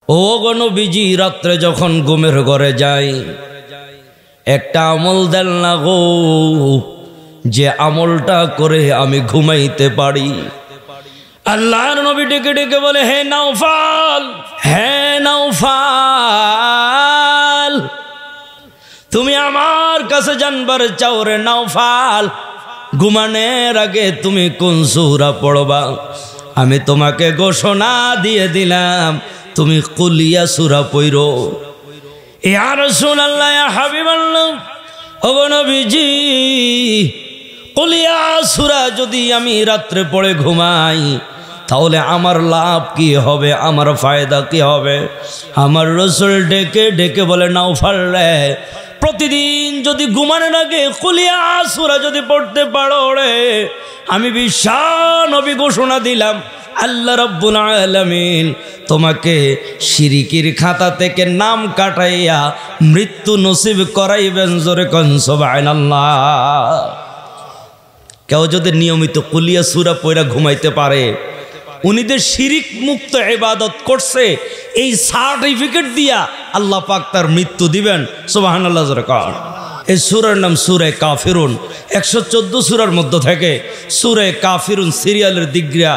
ও গো নবীজি, রাত্রে যখন ঘুমের ঘরে যাই একটা আমল দেন না গো, যে আমলটা করে আমি ঘুমাইতে পারি। আল্লাহর নবী ডেকে ডেকে বলে, হে নাওফাল, হে নাওফাল, তুমি আমার কাছে জানবার চাও রে নাওফাল, ঘুমানোর আগে তুমি কোন সূরা পড়বা? আমি তোমাকে ঘোষণা দিয়ে দিলাম, তুমি কুলিয়া সূরা পড়ো। ইয়া রাসূলুল্লাহ, ইয়া হাবিবাল্লাহ, ওগো নবীজি, কুলিয়া সূরা যদি আমি রাত্রে পড়ে ঘুমাই তাহলে আমার লাভ কি হবে, আমার ফায়দা কি হবে? আমার রাসূল ডেকে ডেকে বলে, নাওফাল রে, প্রতিদিন যদি ঘুমানোর আগে কুলিয়া সূরা যদি পড়তে পারো রে, আমি বিশ্ব নবী ঘোষণা দিলাম, আল্লাহ রাব্বুল আলামিন তোমাকে শিরিকির খাতা থেকে নাম কাটাইয়া মৃত্যু নসিব করাইবেন। জোরে কোন সুবহানাল্লাহ। কেউ যদি নিয়মিত কুলিয়া সূরা পড়া ঘুমাইতে পারে, উনিদের শিরিক মুক্ত ইবাদত করছে, এই সার্টিফিকেট দিয়া আল্লাহ পাক তার মৃত্যু দিবেন। সুবহানাল্লাহ জোরে কোন। এই সূরার নাম সূরা কাফিরুন। 114 সূরার মধ্য থেকে সূরা কাফিরুন সিরিয়ালের দিগ্রিয়া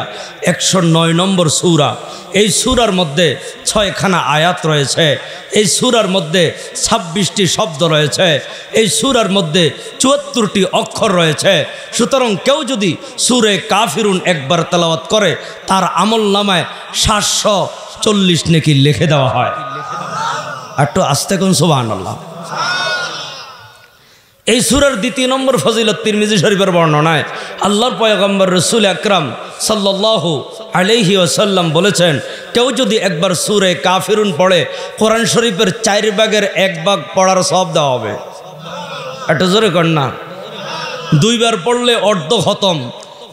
109 নম্বর সূরা। এই সূরার মধ্যে 6খানা আয়াত রয়েছে। এই সূরার মধ্যে 26টি শব্দ রয়েছে। এই সূরার মধ্যে 74টি অক্ষর রয়েছে। সুতরাং কেউ যদি সূরা কাফিরুন একবার তেলাওয়াত করে, তার আমল নামায় 740 নেকি লিখে দেওয়া হয়। একটু আস্তে কোন সুবহানাল্লাহ। এই সূরার 2 নম্বর ফজিলত তিরমিজি শরীফের বর্ণনায় আল্লাহর পয়গম্বর রাসূল আকরাম সাল্লাল্লাহু আলাইহি ওয়াসাল্লাম বলেছেন, কেউ যদি একবার সূরা কাফিরুন পড়ে, কোরআন শরীফের 4 ভাগের 1 ভাগ পড়ার সওয়াব দেওয়া হবে। একটু জোরে কর না। 2 বার পড়লে অর্ধ খতম,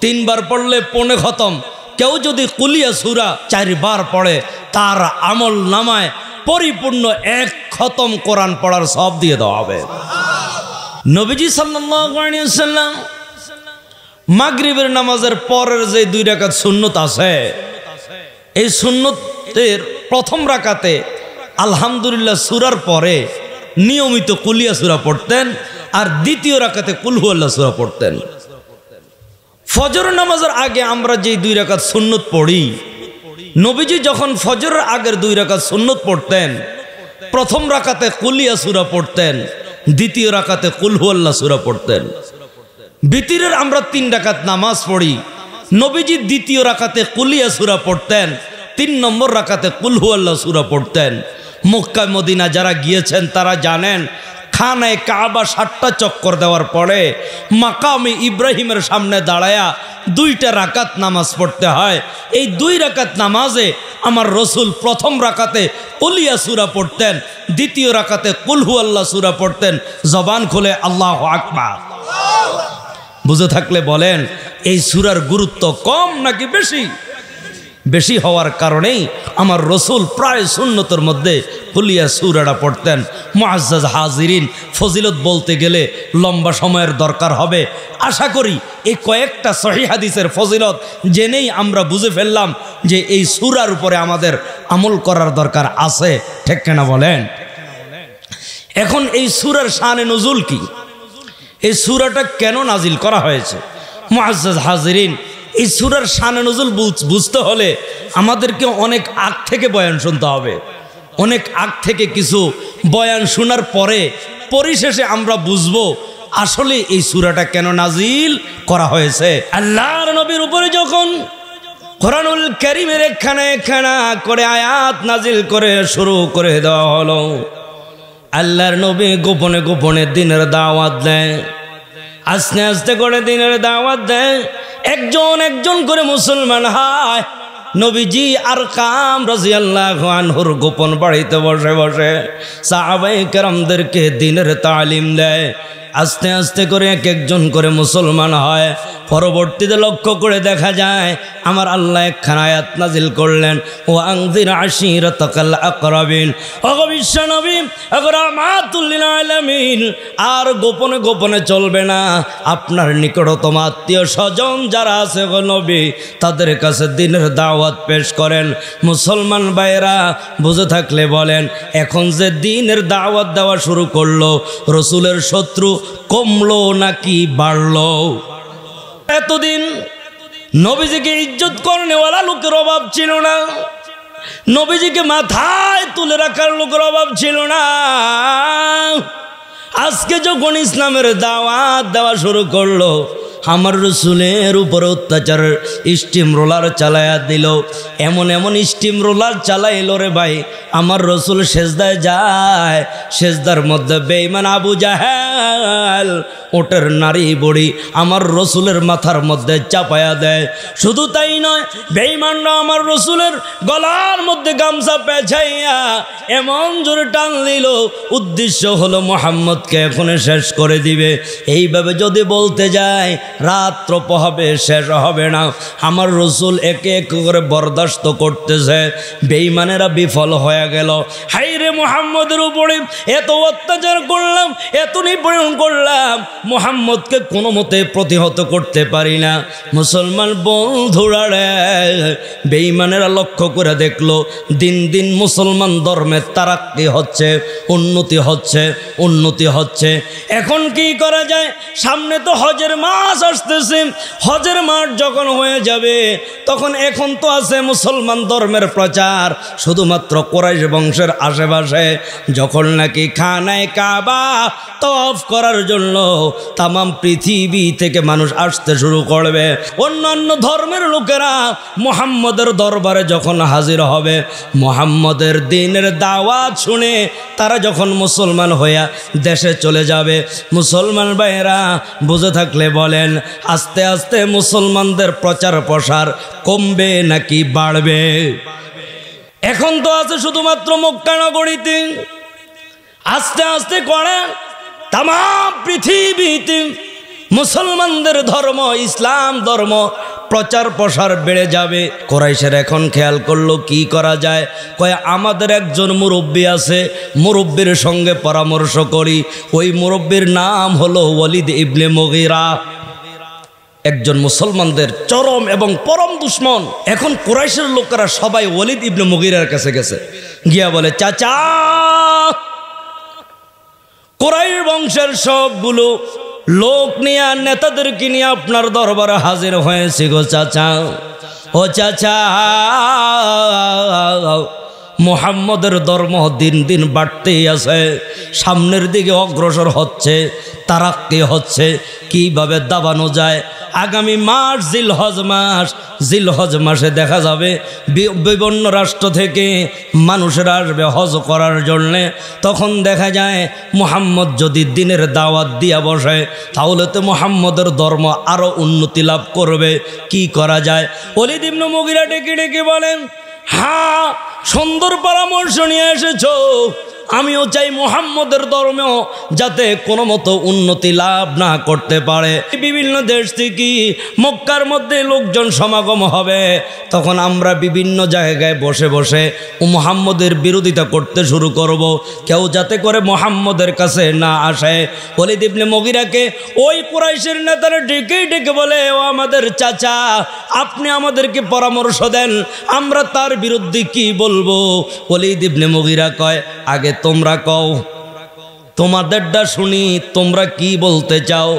3 বার পড়লে পৌনে খতম। কেউ যদি কুলিয়া সূরা 4 বার পড়ে, তার আমল নামায় পরিপূর্ণ 1 খতম কোরআন পড়ার সওয়াব দিয়ে দেওয়া হবে। নবীজি সাল্লাল্লাহু আলাইহি ওয়াসাল্লাম মাগরিবের নামাজের পরের যে 2 রাকাত সুন্নত আছে, এই সুন্নতের প্রথম রাকাতে আলহামদুলিল্লাহ সূরার পরে নিয়মিত কুলিয়া সূরা পড়তেন, আর দ্বিতীয় রাকাতে কুল হুয়াল্লাহ সূরা পড়তেন। ফজর নামাজের আগে আমরা যে 2 রাকাত সুন্নত পড়ি, নবীজি যখন ফজরের আগের 2 রাকাত সুন্নত পড়তেন, প্রথম রাকাতে কুলিয়া সূরা পড়তেন, দ্বিতীয় রাকাতে কুল হুয়াল্লাহ সূরা পড়তেন। বিতিরের আমরা 3 রাকাত নামাজ পড়ি, নবীজি দ্বিতীয় রাকাতে কুলিয়া সূরা পড়তেন, 3 নম্বর রাকাতে কুল হুয়াল্লাহ সূরা পড়তেন। মক্কা মদিনা যারা গিয়েছেন তারা জানেন, খানায় কাবা 7টা চক্কর দেওয়ার পরে মাকামে ইব্রাহিমের সামনে দাঁড়ায়া 2টা রাকাত নামাজ পড়তে হয়। এই 2 রাকাত নামাজে আমার রসুল প্রথম রাকাতে কুলিয়া সূরা পড়তেন, দ্বিতীয় রাকাতে কুল হুয়াল্লাহ সূরা পড়তেন। জবান খুলে আল্লাহু আকবার। বুঝে থাকলে বলেন, এই সূরার গুরুত্ব কম নাকি বেশি? বেশি হওয়ার কারণেই আমার রসুল প্রায় সুন্নতের মধ্যে কুলিয়া সূরাটা পড়তেন। মুআজ্জাজ হাজিরিন, ফজিলত বলতে গেলে লম্বা সময়ের দরকার হবে। আশা করি এই কয়েকটা সহিহ হাদিসের ফজিলত জেনেই আমরা বুঝে ফেললাম যে এই সূরার উপরে আমাদের আমল করার দরকার আছে। ঠিক কিনা বলেন? এখন এই সূরার শানে নুজুল কি? এই সূরাটা কেন নাজিল করা হয়েছে? মুআজ্জাজ হাজিরিন, এই সূরার শানে নুজুল বুঝতে হলে আমাদেরকে অনেক আগ থেকে বয়ান শুনতে হবে। অনেক আগ থেকে কিছু বয়ান শোনার পরে পরিশেষে আমরা বুঝবো আসলে এই সূরাটা কেন নাজিল করা হয়েছে। আল্লাহর নবীর উপরে যখন কোরআনুল কারীমের একখানা করে আয়াত নাজিল করে শুরু করে দেওয়া হলো, আল্লাহর নবী গোপনে গোপনে দ্বীনের দাওয়াত দেয়, আস্তে আস্তে করে দ্বীনের দাওয়াত দেয়। একজন একজন করে মুসলমান হয়। নবীজি আরকাম রাদিয়াল্লাহু আনহুর গোপন বাড়িতে বসে বসে সাহাবায়ে কেরামদেরকে দ্বীনের তালিম দেয়। আস্তে আস্তে করে এক একজন করে মুসলমান হয়। পরবর্তীতে লক্ষ্য করে দেখা যায় আমার আল্লাহ একখানা আয়াত নাজিল করলেন, ও আনজির আশিরাতাকাল আকরাবিন। ওগো বিশ্বনবী, ওগো রাহমাতুল লিল আলামিন, আর গোপনে গোপনে চলবে না। আপনার নিকটতম আত্মীয় স্বজন যারা আছে গো নবী, তাদের কাছে দ্বীনের দাওয়াত পেশ করেন। মুসলমান ভাইরা বুঝে থাকলে বলেন, এখন যে দ্বীনের দাওয়াত দেওয়া শুরু করলো, রসুলের শত্রু কমলো নাকি বাড়লো? এতদিন নবীজিকে ইজ্জত করনেওয়ালা লোকের অভাব ছিল না, নবীজিকে মাথায় তুলে রাখার লোকের অভাব ছিল না। আজকে যখন ইসলামের দাওয়াত দেওয়া শুরু করলো, আমার রসুলের উপরে অত্যাচারের স্টিম রোলার চালাইয়া দিল। এমন এমন স্টিম রোলার চালাইল রে ভাই, আমার রসুল সেজদায় যায়, সেজদার মধ্যে বেঈমান আবু জাহেল ওটের নারী বড়ি আমার রসুলের মাথার মধ্যে চাপায়া দেয়। শুধু তাই নয়, বেঈমানরা আমার রসুলের গলার মধ্যে গামছা পেঁচাইয়া এমন জোরে টান দিল, উদ্দেশ্য হলো মুহাম্মদকে এখন শেষ করে দিবে। এইভাবে যদি বলতে যায় রাত্র পোহাবে, শেষ হবে না। আমার রসুল একে এক করে বরদাস্ত করতেছে, বেঈমানেরা বিফল হয়ে গেল। হাই রে মুহাম্মদের উপরে এত অত্যাচার করলাম, এত নিপীড়ন করলাম, মুহাম্মদকে কোনো মতে প্রতিহত করতে পারি না। মুসলমান বন্ধুরা রে, বেঈমানেরা লক্ষ্য করে দেখলো দিন দিন মুসলমান ধর্মের তারাক্কি হচ্ছে, উন্নতি হচ্ছে, উন্নতি হচ্ছে। এখন কি করা যায়? সামনে তো হজের মাস আসতেছে, হজের মাস যখন হয়ে যাবে তখন এখন তো আছে মুসলমান ধর্মের প্রচার শুধুমাত্র কুরাইশ বংশের আশেপাশে। যখন নাকি খানায়ে কাবা তওয়াফ করার জন্য তামাম পৃথিবী থেকে মানুষ আসতে শুরু করবে, অন্যান্য ধর্মের লোকেরা মুহাম্মদের দরবারে যখন হাজির হবে, মুহাম্মদের দ্বীনের দাওয়াত শুনে তারা যখন মুসলমান হইয়া দেশে চলে যাবে, মুসলমান ভাইয়েরা বুঝে থাকলে বলেন, আস্তে আস্তে মুসলমানদের প্রচার প্রসার কমবে নাকি বাড়বে? এখন তো আছে শুধুমাত্র মক্কা নগরীতে, আস্তে আস্তে করে তামাম পৃথিবীতে মুসলমানদের ধর্ম, ইসলাম ধর্ম প্রচার প্রসার বেড়ে যাবে। কুরাইশের এখন খেয়াল করলো কি করা যায়। কয় আমাদের একজন মুরব্বী আছে, মুরব্বীর সঙ্গে পরামর্শ করি। ওই মুরব্বীর নাম হলো ওয়ালিদ ইবনে মুগীরা, একজন মুসলমানদের চরম এবং পরম দুশমন। এখন কুরাইশের লোকেরা সবাই ওয়ালিদ ইবনে মুগীরার কাছে গেছে, গিয়া বলে, চাচা, কুরাইশ বংশের সবগুলো লোক নিয়ে, নেতাদেরকে নিয়ে আপনার দরবারে হাজির হয়েছে গো চাচা। ও চাচা, মুহাম্মদের ধর্ম দিন দিন বাড়তেই আছে, সামনের দিকে অগ্রসর হচ্ছে, তারাক্কি হচ্ছে। কিভাবে দাবানো যায়? আগামী মাস জিলহজ মাস, জিলহজ মাসে দেখা যাবে বিভিন্ন রাষ্ট্র থেকে মানুষেরা আসবে হজ করার জন্যে। তখন দেখা যায় মুহাম্মদ যদি দ্বীনের দাওয়াত দিয়া বসে, তাহলে তো মুহাম্মদের ধর্ম আরও উন্নতি লাভ করবে। কি করা যায়? ওয়ালিদ ইবনে মুগীরা ডেকে ডেকে বলেন, হ্যাঁ, সুন্দর পরামর্শ নিয়ে এসেছো। আমিও চাই মুহাম্মদের ধর্মেও যাতে কোনো মতো উন্নতি লাভ না করতে পারে। বিভিন্ন দেশ থেকে মক্কার মধ্যে লোকজন সমাগম হবে, তখন আমরা বিভিন্ন জায়গায় বসে বসে মুহাম্মদের বিরোধিতা করতে শুরু করব, কেউ যাতে করে মুহাম্মদের কাছে না আসে। ওয়ালিদ ইবনে মুগীরাকে ওই কুরাইশের নেতারা ডেকে ডেকে বলে, ও আমাদের চাচা, আপনি আমাদেরকে পরামর্শ দেন, আমরা তার বিরুদ্ধে কি বলবো? ওয়ালিদ ইবনে মুগীরা কয়, আগে তোমরা কও, তোমাদেরটা শুনি, তোমরা কি বলতে চাও?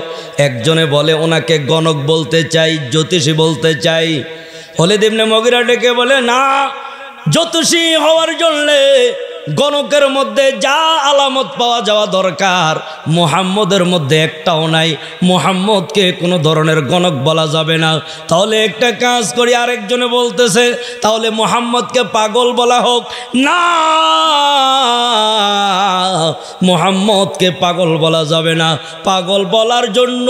একজনে বলে ওনাকে গণক বলতে চাই, জ্যোতিষী বলতে চাই। ওয়ালিদ ইবনে মুগীরা ডেকে বলে, না, জ্যোতিষী হওয়ার জন্যে গণকের মধ্যে যা আলামত পাওয়া যাওয়া দরকার মুহাম্মদের মধ্যে একটাও নাই, মুহাম্মদকে কোনো ধরনের গণক বলা যাবে না। তাহলে একটা কাজ করি, আরেকজনে বলতেছে তাহলে মুহাম্মদকে পাগল বলা হোক। না, মুহাম্মদকে পাগল বলা যাবে না। পাগল বলার জন্য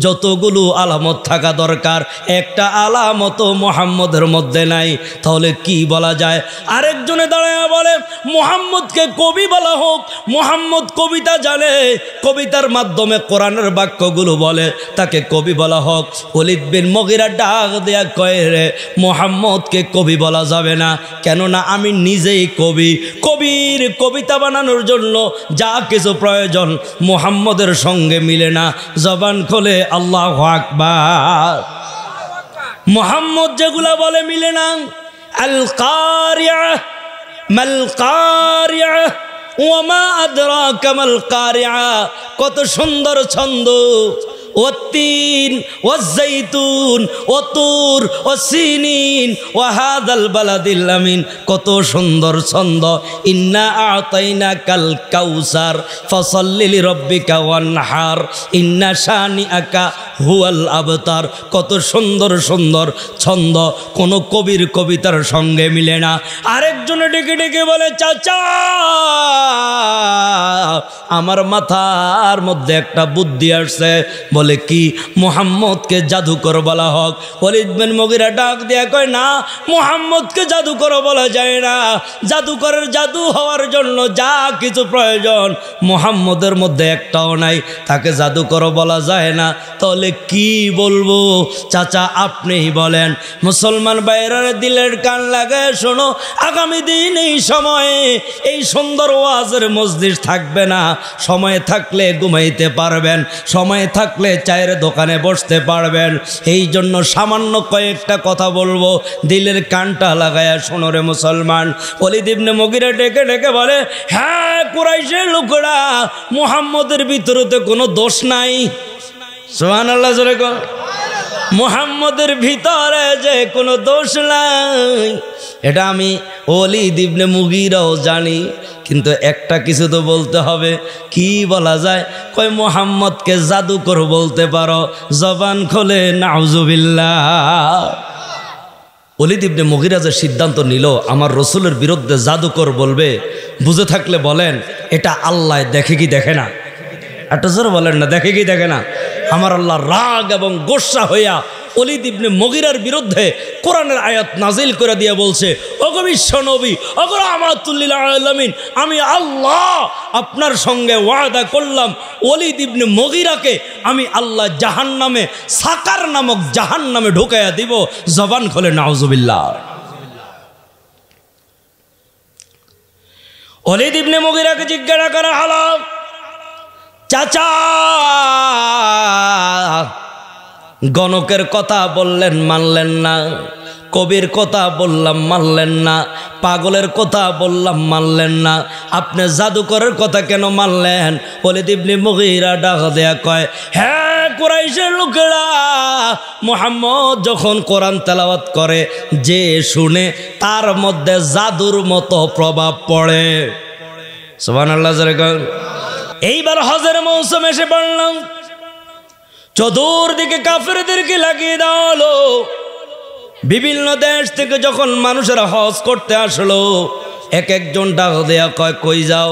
যতগুলো আলামত থাকা দরকার একটা আলামত মুহাম্মদের মধ্যে নাই, তাহলে কি বলা যায়? আরেকজনে দাঁড়ায় বলে মুহাম্মদকে কবি বলা হোক, মুহাম্মদ কবিতা জানে, কবিতার মাধ্যমে কোরআনের বাক্যগুলো বলে, তাকে কবি বলা হোক। ওলীদ বিন মুগীরা ডাক দেয়া কয়, রে মুহাম্মদকে কবি বলা যাবে না, কেননা আমি নিজেই কবি। কবির কবিতা বানানোর জন্য যা কিছু প্রয়োজন মুহাম্মদের সঙ্গে মিলে না। জবান খোলে আল্লাহু আকবার। মুহাম্মদ যেগুলা বলে মিলে না। আল কারিয়া মাল কারিয়া ওয়া মা আদরাকা মাল কারিয়া, কত সুন্দর ছন্দ। ওয়াত্তিন ওয়াজ্জাইতুন ওয়াতুর ওয়াসিনিন ওয়াহাদাল বালাদিল আমিন, কত সুন্দর ছন্দ। ইন্না আতাইনাকাল কাউসার ফাসাল্লি লিরাব্বিকা ওয়ানহার ইন্না শানিআকা হুয়াল আবতার, কত সুন্দর সুন্দর ছন্দ, কোন কবির কবিতার সঙ্গে মিলে না। আরেকজনে ডেকে ডেকে বলে, চাচা আমার মাথার মধ্যে একটা বুদ্ধি আসছে। বলে কি? মুহাম্মদকে জাদুকর বলা হোক। ওলীদ বিন মুগীরা ডাক দেয়া কয়, না, মুহাম্মদকে জাদুকর বলা যায় না। জাদুকরের জাদু হওয়ার জন্য যা কিছু প্রয়োজন মুহাম্মদের মধ্যে একটাও নাই, তাকে জাদুকর বলা যায় না। তাহলে কি বলবো? চাচা আপনিই বলেন। মুসলমান বাইরের দিলের কান লাগায় শোনো, আগামী দিন এই সময়ে এই সুন্দর ওয়াজের মজলিস থাকবে না। সময় থাকলে ঘুমাইতে পারবেন, সময় থাকলে চায়ের দোকানে বসতে পারবেন। এই জন্য সামান্য কয়েকটা কথা বলবো, দিলের কানটা লাগায়া শোনো রে মুসলমান। ওলীদ ইবনে মুগীরা ডেকে ডেকে বলে, হ্যাঁ কুরাইশের লোকেরা, মুহাম্মদের ভিতরে তো কোনো দোষ নাই। সুবহানাল্লাহ জোরে কও। মুহাম্মদের ভিতরে যে কোনো দোষ নাই, এটা আমি ওলীদ ইবনে মুগীরাও জানি, কিন্তু একটা কিছু তো বলতে হবে। কি বলা যায়? কয় মুহাম্মদকে জাদুকর বলতে পারো। জবান খোলে নাউজুবিল্লাহ। ওলীদ ইবনে মুগীরা যে সিদ্ধান্ত নিল আমার রসুলের বিরুদ্ধে জাদুকর বলবে, বুঝে থাকলে বলেন এটা আল্লাহ দেখে কি দেখে না? একটা জোর বলেন না, দেখে কি দেখে না? আমার আল্লাহ রাগ এবং গোসা হইয়া ওলীদ ইবনে মুগীরার বিরুদ্ধে কোরআনের আয়াত নাজিল করে দিয়ে বলছে, ওগো বিশ্ব নবী, ওগো রাহমাতুল লিল আলামিন, আমি আল্লাহ আপনার সঙ্গে ওয়াদা করলাম ওলীদ ইবনে মুগীরাকে আমি আল্লাহ জাহান্নামে, সাকার নামক জাহান্নামে ঢুকাইয়া দিব। জবান খোলে নাউজুবিল্লাহ। ওলীদ ইবনে মুগীরাকে জিজ্ঞাসা করা হলো, চাচা গণকের কথা বললেন মানলেন না, কবির কথা বললাম মানলেন না, পাগলের কথা বললাম মানলেন না, আপনি জাদুকরের কথা কেন মানলেন? ওলীদ ইবনে মুগীরা ডাক দেয়া কয়, হ্যাঁ কুরাইশের লোকেরা, মুহাম্মদ যখন কোরআন তেলাওয়াত করে যে শুনে তার মধ্যে জাদুর মতো প্রভাব পড়ে। সুবহানাল্লাহ জোরে কও। এইবার হজের মৌসুম এসে পড়লাম, চতুর্দিকে কাফেরদেরকে লাগিয়ে দেওয়া হলো। বিভিন্ন দেশ থেকে যখন মানুষেরা হজ করতে আসলো, এক একজন ডাক দেয়া কয়, কই যাও?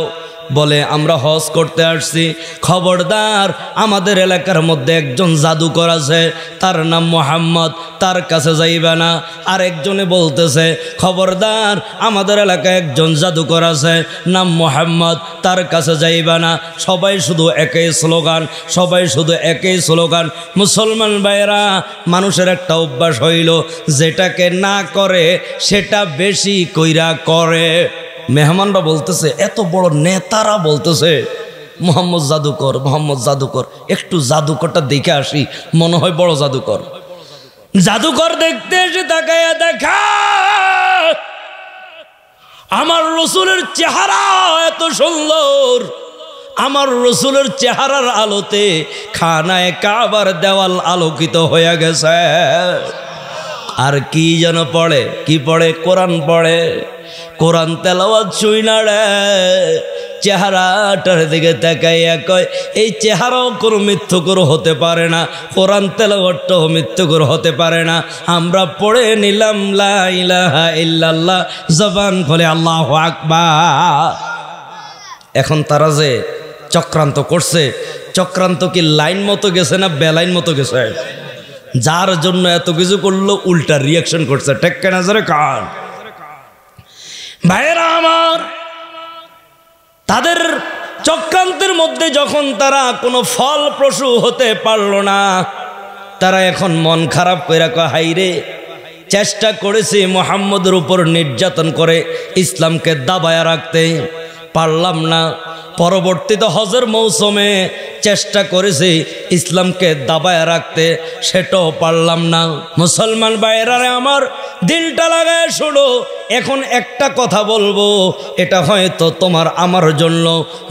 বলে আমরা হজ করতে আসছি। খবরদার, আমাদের এলাকার মধ্যে একজন জাদুকর আছে, তার নাম মুহাম্মদ, তার কাছে যাইবে না। আরেকজনে বলতেছে, খবরদার, আমাদের এলাকায় একজন জাদুকর আছে, নাম মুহাম্মদ, তার কাছে যাইবে না। সবাই শুধু একই স্লোগান, সবাই শুধু একই স্লোগান। মুসলমান ভাইরা, মানুষের একটা অভ্যাস হইল, যেটাকে না করে সেটা বেশি কইরা করে। মেহমানরা বলতেছে, এত বড় নেতারা বলতেছে মুহাম্মদ জাদুকর, মুহাম্মদ জাদুকর, একটু জাদুকরটা দেখে আসি, মনে হয় বড় জাদুকর। জাদুকর দেখতে এসে তাকায়া দেখা আমার রসুলের চেহারা এত সুন্দর, আমার রসুলের চেহারার আলোতে খানায় কাবার দেওয়াল আলোকিত হয়ে গেছে। আর কি যেন পড়ে, কি পড়ে? কোরআন পড়ে। কোরআন তেলাওয়াত শুই না রে, চেহারাটার দিকে তাকাইয়া কয়, এই চেহারাও কোনো মিথ্যুকর হতে পারে না, কোরআন তেলাওয়াতটাও মিথ্যুকর হতে পারে না। আমরা পড়ে নিলাম লা ইলাহা ইল্লাল্লাহ, জবান খোলে আল্লাহু আকবার। এখন তারা যে চক্রান্ত করছে, চক্রান্ত কি লাইন মতো গেছে না বেলাইন মতো গেছে? যার জন্য এত কিছু করলো উল্টা রিয়াকশন করছে। ঠিক কেনা জোরে কান ভাইয়েরা আমার, তাদের চক্রান্তের মধ্যে যখন তারা কোনো ফলপ্রসূ হতে পারল না, তারা এখন মন খারাপ করে কয়, হাইরে চেষ্টা করেছি মুহাম্মদের উপর নির্যাতন করে ইসলামকে দাবায়া রাখতে, পারলাম না। পরবর্তীতে হজের মৌসুমে চেষ্টা করেছি ইসলামকে দাবায়া রাখতে, সেটাও পারলাম না। মুসলমান ভাইয়েরা আমার, দিলটা লাগায় শোনো, এখন একটা কথা বলবো, এটা হয়তো তোমার আমার জন্য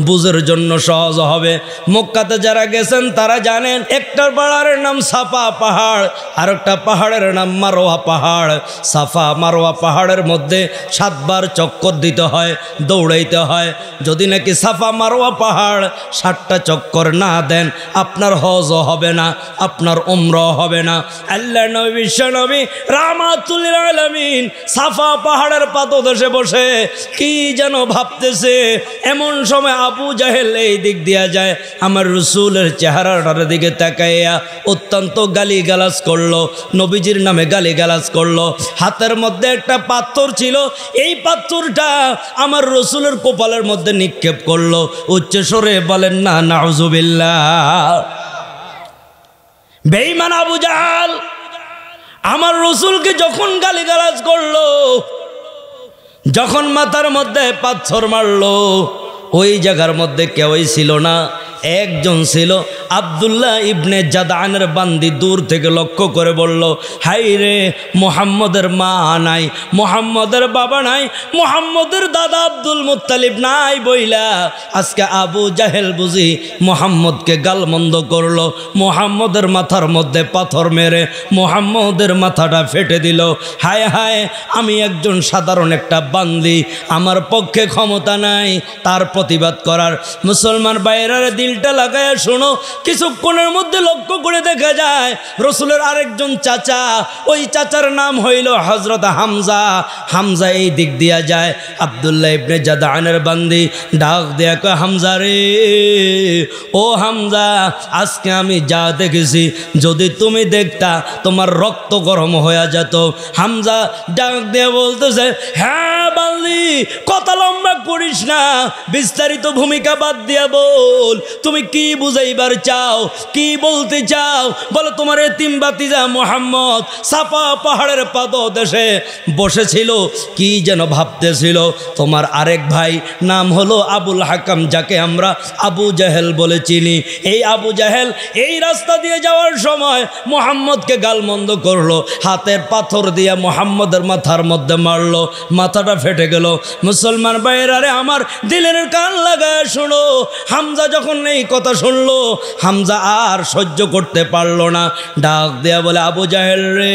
বুঝের জন্য সহজ হবে। মক্কাতে যারা গেছেন তারা জানেন, একটা পাহাড়ের নাম সাফা পাহাড়, আর একটা পাহাড়ের নাম মারোয়া পাহাড়। সাফা মারোয়া পাহাড়ের মধ্যে 7 বার চক্কর দিতে হয়, দৌড়াইতে হয়। যদি নাকি সাফা মারোয়া পাহাড় 7টা চক্কর না দেন, আপনার হজও হবে না, আপনার উমরাও হবে না। আল্লাহ নবী বিশ্ব নবী রাহমাতুল লিল আলামিন সাফা পাহাড়ের পাদদেশে বসে কি যেন ভাবতেছে। এমন সময় আবু জাহেল এই দিক দিয়া যায়, আমার রাসূলের চেহারাটার দিকে তাকাইয়া অত্যন্ত গালিগালাজ করলো, নবীজির নামে গালিগালাজ করলো। হাতের মধ্যে একটা পাথর ছিল, এই পাথরটা আমার রাসূলের কপালের মধ্যে নিক্ষেপ করলো। উচ্চ স্বরে বলেন না নাউজুবিল্লাহ। বেঈমান আবু জাহেল আমার রাসূলকে যখন গালিগালাজ করলো, যখন মাথার মধ্যে পাথর মারলো, ওই জায়গার মধ্যে কেউই ছিল না। একজন ছিল আব্দুল্লাহ ইবনে জাদানের বান্দি, দূর থেকে লক্ষ্য করে বলল, হাই রে, মুহাম্মদের মা নাই, মুহাম্মদের বাবা নাই, মুহাম্মদের দাদা আব্দুল মুত্তালিব নাই বইলা আজকে আবু জাহেল বুঝি মুহাম্মদকে গালমন্দ করলো। মুহাম্মদের মাথার মধ্যে পাথর মেরে মুহাম্মদের মাথাটা ফেটে দিল। হায় হায়, আমি একজন সাধারণ একটা বান্দি, আমার পক্ষে ক্ষমতা নাই তার প্রতিবাদ করার। মুসলমান বাইরের দিলটা লাগায় শোনো, কিছুক্ষণের মধ্যে লক্ষ্য করে দেখা যায় রাসূলের আরেকজন চাচা, ওই চাচার নাম হইল হযরত হামজা। হামজা এই দিক দিয়া যায়, আব্দুল্লাহ ইবনে জাদানের বান্দি ডাক দেয়া কয়, হামজা রে, ও হামজা, আজকে আমি যা দেখেছি যদি তুমি দেখতা তোমার রক্ত গরম হয়ে যেত। হামজা ডাক দিয়ে বলতেছে, হ্যাঁ বান্দি, কথা লম্বা করিস না, বিস্তারিত ভূমিকা বাদ দিয়া বল, তুমি কি বুঝাইবার চাও, কি বলতে চাও বলো। তোমার এতিম ভাতিজা মুহাম্মদ সাফা পাহাড়ের পাদদেশে বসেছিল, কি যেন ভাবতেছিল। তোমার আরেক ভাই নাম হলো আবুল হাকাম, যাকে আমরা আবু জাহেল বলে চিনি। এই আবু জাহেল এই রাস্তা দিয়ে যাওয়ার সময় মুহাম্মদকে গালমন্দ করলো, হাতের পাথর দিয়ে মুহাম্মদের মাথার মধ্যে মারলো, মাথাটা ফেটে গেল। মুসলমান ভাইয়েরা আমার, দিলের কান লাগায় শোনো, হামজা যখন এই কথা শুনলো, হামজা আর সহ্য করতে পারলো না, ডাক দেয়া বলে, আবু জাহেল রে,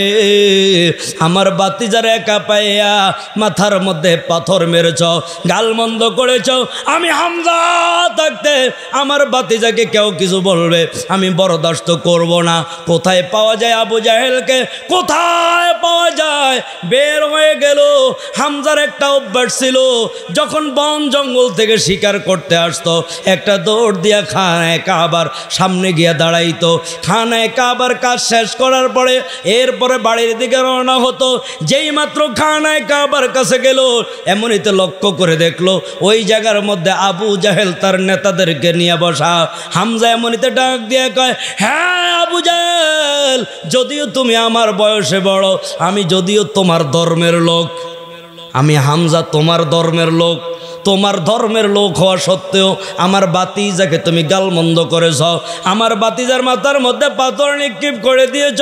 আমার বাতিজার একা পাইয়া মাথার মধ্যে পাথর মেরেছ, গালমন্দ করেছ। আমি হামজা থাকতে আমার বাতিজাকে কেউ কিছু বলবে আমি বরদাস্ত করব না। কোথায় পাওয়া যায় আবু জাহেলকে, কোথায় পাওয়া যায়? বের হয়ে গেল। হামজার একটা অভ্যাস ছিল, যখন বন জঙ্গল থেকে শিকার করতে আসতো, একটা দৌড় দিয়া খানায়ে কাবার সামনে গিয়া দাঁড়াইতো। খানায়ে কাবার কাজ শেষ করার পরে এরপরে বাড়ির দিকে রওনা হতো। যেই মাত্র খানায়ে কাবার কাছে গেল, এমনিতে লক্ষ্য করে দেখলো ওই জায়গার মধ্যে আবু জাহেল তার নেতাদেরকে নিয়ে বসা। হামজা এমনিতে ডাক দিয়ে কয়, হ্যাঁ আবু জাহেল, যদিও তুমি আমার বয়সে বড়, আমি যদিও তোমার ধর্মের লোক, আমি হামজা তোমার ধর্মের লোক, তোমার ধর্মের লোক হওয়া সত্ত্বেও আমার বাতিজাকে তুমি গালমন্দ করেছ, আমার বাতিজার মাথার মধ্যে পাথর নিক্ষেপ করে দিয়েছ।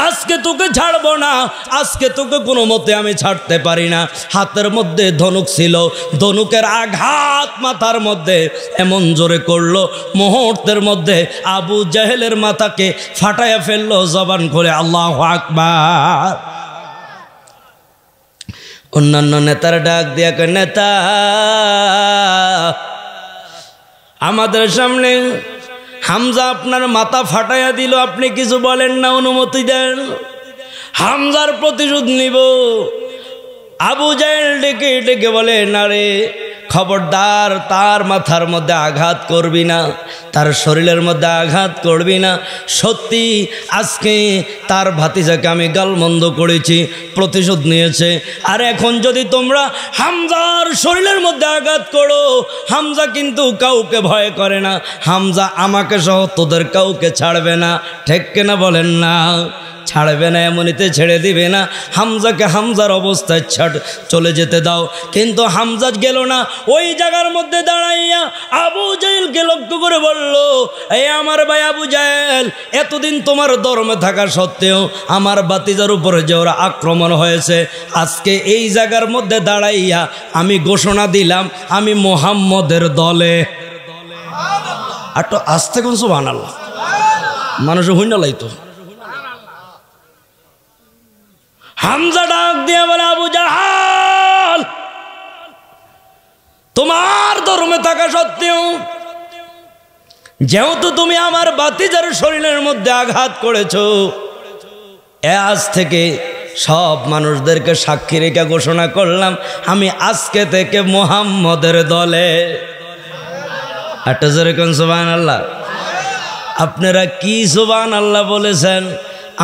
আজকে তোকে ছাড়বো না, আজকে তোকে কোনো মতে আমি ছাড়তে পারি না। হাতের মধ্যে ধনুক ছিল, ধনুকের আঘাত মাথার মধ্যে এমন জোরে করলো, মুহূর্তের মধ্যে আবু জাহেলের মাথাকে ফাটাইয়া ফেললো। জবান খুলে আল্লাহু আকবার। অন্যান্য নেতার ডাক দিয়া কয়, নেতা, আমাদের সামনে হামজা আপনার মাথা ফাটাইয়া দিল, আপনি কিছু বলেন না, অনুমতি দেন, হামজার প্রতিশোধ নিব। আবু জাহেল ডেকে ডেকে বলে, না রে, খবরদার তার মাথার মধ্যে আঘাত করবি না, তার শরীরের মধ্যে আঘাত করবি না। সত্যি আজকে তার ভাতিজাকে আমি গালমন্দ করেছি, প্রতিশোধ নিয়েছে। আর এখন যদি তোমরা হামজার শরীরের মধ্যে আঘাত করো, হামজা কিন্তু কাউকে ভয় করে না, হামজা আমাকে সহ তোদের কাউকে ছাড়বে না। ঠিক কিনা বলেন না? ছাড়বে না, এমনিতে ছেড়ে দিবে না। হামজাকে হামজার অবস্থায় চলে যেতে দাও। কিন্তু হামজা গেল না, ওই জায়গার মধ্যে দাঁড়াইয়া আবু জাহেলকে লক্ষ্য করে বলল, এই আমার ভাই আবু জাহেল, এতদিন তোমার ধর্মে থাকা সত্ত্বেও আমার ভাতিজার উপরে যে ওরা আক্রমণ হয়েছে, আজকে এই জায়গার মধ্যে দাঁড়াইয়া আমি ঘোষণা দিলাম আমি মুহাম্মদের দলে। আর তো আস্তে কোন সুবহানাল্লাহ, মানুষ হইনা লাইতো। হামজা ডাক দিয়ে বলে, আবু জাহাল, তোমার ধর্মে থাকা সত্ত্বেও যেহেতু তুমি আমার ভাতিজার শরীরের মধ্যে আঘাত করেছো, আজ থেকে সব মানুষদেরকে সাক্ষী রেখে ঘোষণা করলাম আমি আজকে থেকে মুহাম্মদের দলে। একটা জোরে কোন সুবহানাল্লাহ। আপনারা কি সুবহানাল্লাহ বলেছেন?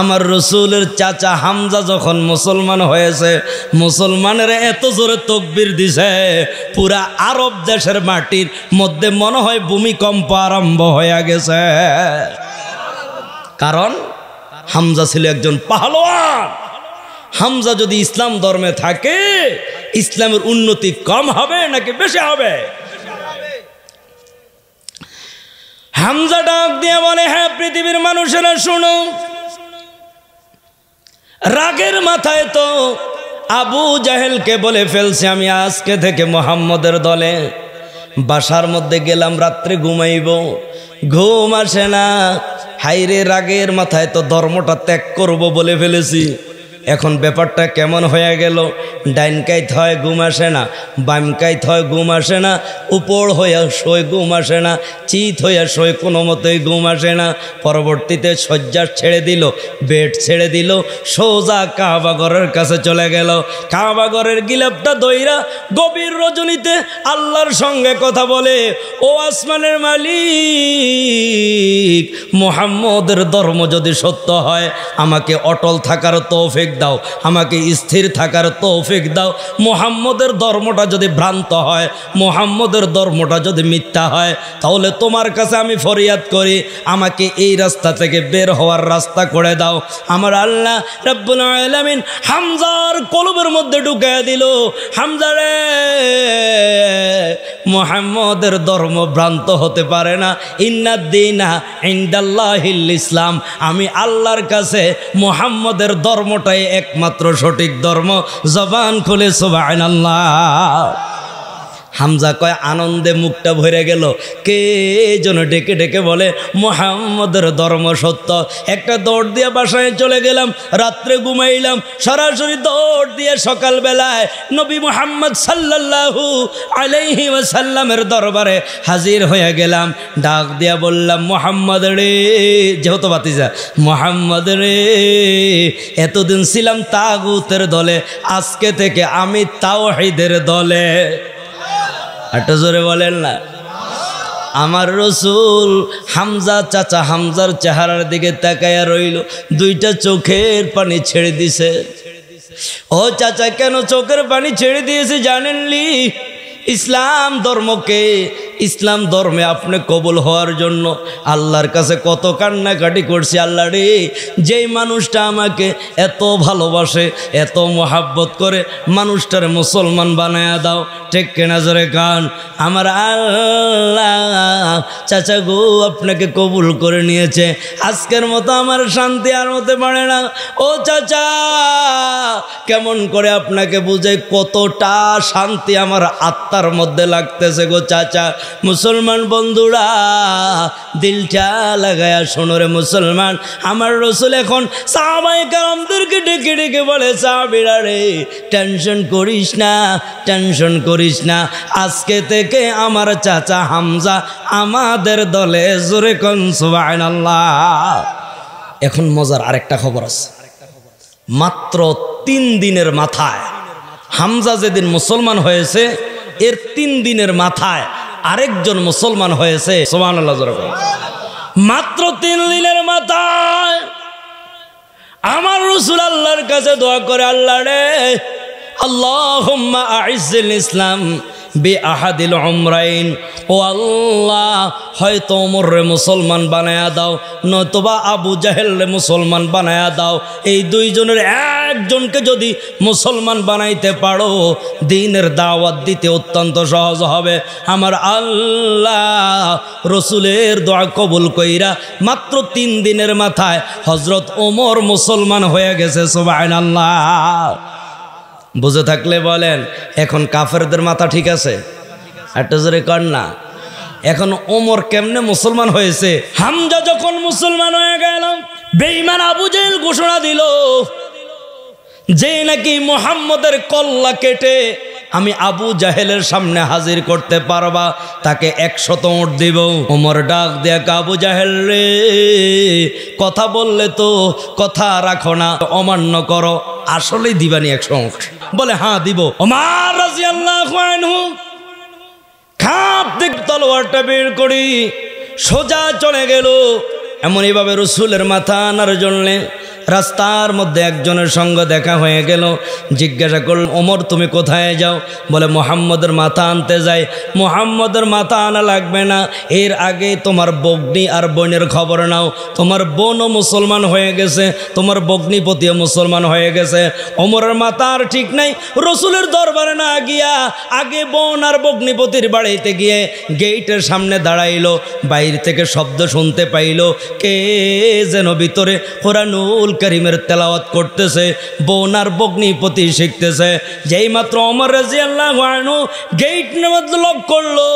আমার রসুলের চাচা হামজা যখন মুসলমান হয়েছে, মুসলমানের এত জোরে তাকবীর দিছে, পুরা আরব দেশের মাটির মধ্যে মনে হয় ভূমিকম্প আরম্ভ হয়ে গেছে। কারণ হামজা ছিল একজন পাহলোয়ান। হামজা যদি ইসলাম ধর্মে থাকে, ইসলামের উন্নতি কম হবে নাকি বেশি হবে? হামজা ডাক দিয়ে বলে, হ্যাঁ পৃথিবীর মানুষেরা শুনো, রাগের মাথায় তো আবু জাহেলকে বলে ফেলছে আমি আজকে থেকে মুহাম্মদের দলে। বাসার মধ্যে গেলাম, রাত্রে ঘুমাইব, ঘুম আসে না। হাইরে রাগের মাথায় তো ধর্মটা ত্যাগ করব বলে ফেলেছি। এখন ব্যাপারটা কেমন হয়ে গেল? ডাইন কাইত হয় ঘুম আসে না, বাম কাইত হয় ঘুম আসে না, উপর হইয়া শোয় ঘুম আসে না, চিত হইয়া শোয় কোনো মতোই ঘুম আসে না। পরবর্তীতে শয্যা ছেড়ে দিল, বেড ছেড়ে দিল, সোজা কাবাঘরের কাছে চলে গেল। কাবাঘরের গিলাপটা দইরা গভীর রজনীতে আল্লাহর সঙ্গে কথা বলে, ও আসমানের মালিক, মুহাম্মদের ধর্ম যদি সত্য হয় আমাকে অটল থাকার তৌফিক দাও, আমাকে স্থির থাকার তৌফিক দাও। মুহাম্মদের ধর্মটা যদি ভ্রান্ত হয়, মুহাম্মদের ধর্মটা যদি মিথ্যা হয়, তাহলে তোমার কাছে আমি ফরিয়াদ করি আমাকে এই রাস্তা থেকে বের হওয়ার রাস্তা করে দাও। আমার আল্লাহ রাব্বুল আলামিন হামজার কলবের মধ্যে ঢুকাইয়া দিল, হামজা রে, মুহাম্মদের ধর্ম ভ্রান্ত হতে পারে না। ইন্নাদ-দীনা ইনদাল্লাহিল ইসলাম, আমি আল্লাহর কাছে মুহাম্মদের ধর্মটাই একমাত্র সঠিক ধর্ম। জবান খুলে সুবহানাল্লাহ। হামজা কয় আনন্দে মুখটা ভরে গেল। কে যেন ডেকে ডেকে বলে মুহাম্মদের ধর্ম সত্য। একটা দৌড় দিয়ে বাসায় চলে গেলাম, রাত্রে ঘুমাইলাম, সরাসরি দৌড় দিয়ে সকালবেলায় নবী মুহাম্মদ সাল্লাল্লাহু আলাইহি ওয়াসাল্লামের দরবারে হাজির হয়ে গেলাম। ডাক দিয়া বললাম, মুহাম্মদ রে, যেহেতু ভাতিজা, মুহাম্মদ রে, এতদিন ছিলাম তাগুতের দলে, আজকে থেকে আমি তাওহীদের দলে। একটা জোরে বলেন না। আমার রসুল হামজা চাচা হামজার চেহারার দিকে তাকায়া রইল, দুইটা চোখের পানি ছেড়ে দিছে। ও চাচা, কেন চোখের পানি ছেড়ে দিয়েছে জানেনলি? ইসলাম ধর্মকে, ইসলাম ধর্মে আপনি কবুল হওয়ার জন্য আল্লাহর কাছে কত কান্নাকাটি করছি। আল্লাহ রে, যেই মানুষটা আমাকে এত ভালোবাসে, এত মোহাব্বত করে, মানুষটার মুসলমান বানায়া দাও। ঠিক কেনা জোরে কান। আমার আল্লাহ চাচা গো আপনাকে কবুল করে নিয়েছে, আজকের মতো আমার শান্তি আর হতে পারে না। ও চাচা, কেমন করে আপনাকে বুঝাই কতটা শান্তি আমার আত্মার মধ্যে লাগতেছে গো চাচা। মুসলমান বন্ধুরা, দিলটা লাগায়া শোনো রে মুসলমান। আমার রসুল এখন সাহাবায়ে কেরামদেরকে ডেকে ডেকে বলে, সাহাবীরা রে, টেনশন করিস না, টেনশন করিস না, আজকে থেকে আমার চাচা হামজা আমাদের দলে। জোরে কোন সুবহানাল্লাহ। এখন মজার আরেকটা খবর আছে। মাত্র 3 দিনের মাথায় হামজা যেদিন মুসলমান হয়েছে, এর 3 দিনের মাথায় আরেকজন মুসলমান হয়েছে। সুবহানাল্লাহ। মাত্র 3 দিনের মাথায় আমার রাসূল আল্লাহর কাছে দোয়া করে, আল্লাহ রে, আল্লাহুম্মা আইজ্জিল ইসলাম বিআহাদিল উমরাইন, ও আল্লাহ হয়তো ওমরে মুসলমান বানায়া দাও, নয়তোবা আবু জাহেলরে মুসলমান বানায়া দাও। এই দুইজনের একজনকে যদি মুসলমান বানাইতে পারো, দ্বীনের দাওয়াত দিতে অত্যন্ত সহজ হবে। আমার আল্লাহ রসুলের দোয়া কবুল কইরা মাত্র 3 দিনের মাথায় হযরত ওমর মুসলমান হয়ে গেছে। সুবহানাল্লাহ। বুঝে থাকলে বলেন, এখন কাফেরদের মাথা ঠিক আছে? একটা জোরে কর না। এখন ওমর কেমনে মুসলমান হয়েছে? হামজা যখন মুসলমান হয়ে গেল, বেঈমান আবু জেহেল ঘোষণা দিল যে নাকি মুহাম্মদের কল্লা কেটে আমি আবু জাহেলের সামনে হাজির করতে পারবা, তাকে 100 উট দিব। ওমর ডাক দেয়া, আবু জাহেল রে, কথা বললে তো কথা রাখো না, অমান্য করো, আসলেই দিবানি 100 উট? বলে হ্যাঁ দিব। ওমর রাদিয়াল্লাহু আনহু খাপ থেকে তলোয়ারটা বের করি সোজা চলে গেল। এমনইভাবে রসুলের মাথা আনার জন্যে রাস্তার মধ্যে একজনের সঙ্গে দেখা হয়ে গেল। জিজ্ঞাসা করল, ওমর তুমি কোথায় যাও? বলে মুহাম্মদের মাথা আনতে যাই। মুহাম্মদের মাথা আনা লাগবে না, এর আগে তোমার বগ্নি আর বোনের খবর নাও। তোমার বোনও মুসলমান হয়ে গেছে, তোমার বগ্নিপতিও মুসলমান হয়ে গেছে। ওমরের মাথা আর ঠিক নাই। রসুলের দরবারে না গিয়া আগে বোন আর বগ্নিপতির বাড়িতে গিয়ে গেটের সামনে দাঁড়াইলো। বাইর থেকে শব্দ শুনতে পাইল, কে যেন ভিতরে কোরআনুল কারীমের তেলাওয়াত করতেছে, বোন আর বগ্নিপতি শিখতেছে। যেই মাত্র ওমর রাদিয়াল্লাহু আনহু গেট লক করলো,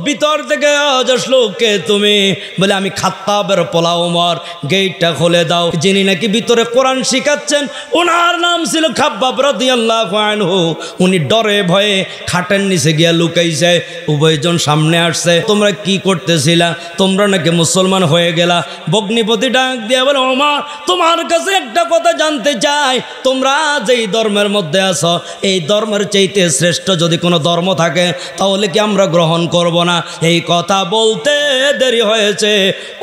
ভিতর থেকে আওয়াজ আসলো, কে তুমি? বলে আমি খাত্তাবের পোলা ওমর, গেটটা খুলে দাও। যিনি নাকি ভিতরে কোরআন শিখাচ্ছেন ওনার নাম ছিল খাব্বাব রাদিয়াল্লাহু আনহু। উনি ডরে ভয়ে খাটের নিচে গিয়া লুকাইছে। উভয়জন সামনে আসছে, তোমরা কি করতেছিলা? তোমরা নাকি মুসলমান হয়ে গেলা। বগ্নিপতি ডাক দিয়া বলে, ওমর তোমার কাছে একটা কথা জানতে চাই, তোমরা যেই ধর্মের মধ্যে আছো, এই ধর্মের চাইতে শ্রেষ্ঠ যদি কোনো ধর্ম থাকে তাহলে কি আমরা গ্রহণ করব না? এই কথা বলতে দেরি হয়েছে।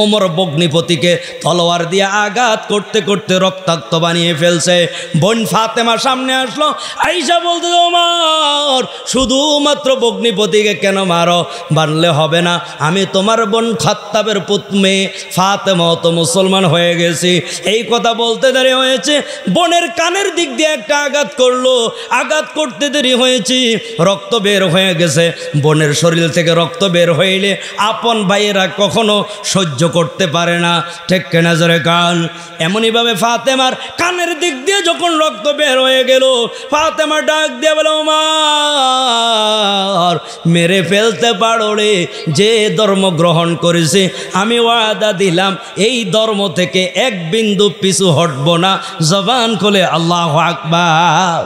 ওমর বগ্নিপতিকে তলোয়ার দিয়ে আঘাত করতে করতে রক্তাক্ত বানিয়ে ফেলছে। বোন ফাতেমা সামনে আসলো, আয়েশা বলতে, ওমর শুধুমাত্র বগ্নিপতিকে কেন মারো? বানলে হবে না, আমি তোমার বোন খাত্তাবের মেয়ে ফাতেমা তো মুসলমান হয়ে গেছি। এই কথা বলতে দেরি হয়েছে। বোনের কানের দিক দিয়ে একটা আঘাত করলো, আঘাত করতে দেরি হয়েছে, রক্ত বের হয়ে গেছে। বোনের শরীর থেকে রক্ত বের হইলে আপন ভাইয়েরা কখনো সহ্য করতে পারে না, ঠিক কিনা জোরে কান? এমনইভাবে ফাতেমার কানের দিক দিয়ে যখন রক্ত বের হয়ে গেল, ফাতেমা ডাক দিয়ে বলে, ওমর মেরে ফেলতে পারো রে, যে ধর্ম গ্রহণ করেছে আমি ওয়াদা দিলাম এই ধর্ম থেকে এক বিন্দু পিছু হটবো না। জবান খুলে আল্লাহু আকবার।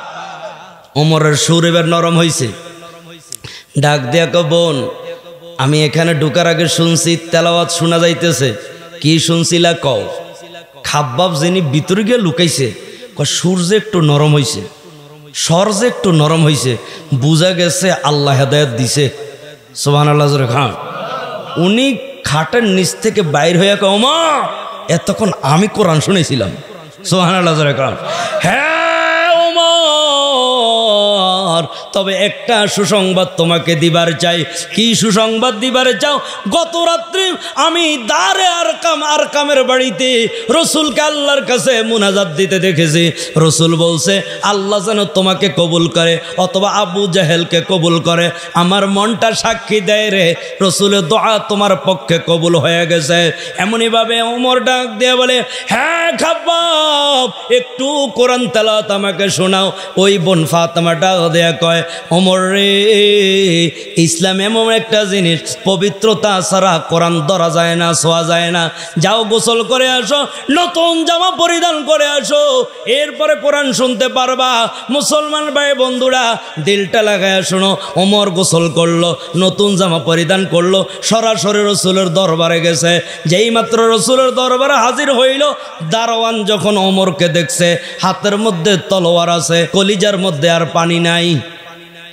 ওমরের সুর এবার নরম হয়েছে। ডাক দিয়া কো, বোন আমি এখানে ঢুকার আগে শুনছি তেলাওয়াত শোনা যাইতেছে। কি শুনছিলা কও? খাব্বাব যিনি ভিতরে গিয়ে লুকাইছে, সুর যে একটু নরম হয়েছে, স্বর যে একটু নরম হয়েছে, বুঝা গেছে আল্লাহ হেদায়েত দিছে। সুবহানাল্লাহ জোরে খান। উনি খাটের নিচ থেকে বাইর হয়ে কয়, ওমর এতক্ষণ আমি কোরআন শুনেছিলাম। সুবহানাল্লাহ জোরে খান। হ্যাঁ ওমর, তবে একটা সুসংবাদ তোমাকে দিবার চাই। কি সুসংবাদ দিবার চাও? গত রাত্রি আমি দারে আরকামের বাড়িতে রসুলকে আল্লাহর কাছে মুনাজাত দিতে দেখেছি। রসুল বলছে আল্লাহ যেন তোমাকে কবুল করে অথবা আবু জাহেলকে কবুল করে। আমার মনটা সাক্ষী দেয় রে, রসুলের দোয়া তোমার পক্ষে কবুল হয়ে গেছে। এমনইভাবে ওমর ডাক দিয়ে বলে, হ্যাঁ খাব্বাব একটু কোরআন তেলাওয়াত আমাকে শোনাও। ওই বোন ফাতেমা ডাক দেয়া কয়, ওমর রে, ইসলাম এমন একটা জিনিস পবিত্রতা ছাড়া কোরআন ধরা যায় না, ছোঁয়া যায় না। যাও গোসল করে আসো, নতুন জামা পরিধান করে আসো, এরপরে কোরআন শুনতে পারবা। মুসলমান ভাই বন্ধুরা দিলটা লাগায় শোনো। ওমর গোসল করলো, নতুন জামা পরিধান করলো, সরাসরি রসুলের দরবারে গেছে। যেই মাত্র রসুলের দরবারে হাজির হইল, দারোয়ান যখন ওমরকে দেখছে হাতের মধ্যে তলোয়ার আছে, কলিজার মধ্যে আর পানি নাই।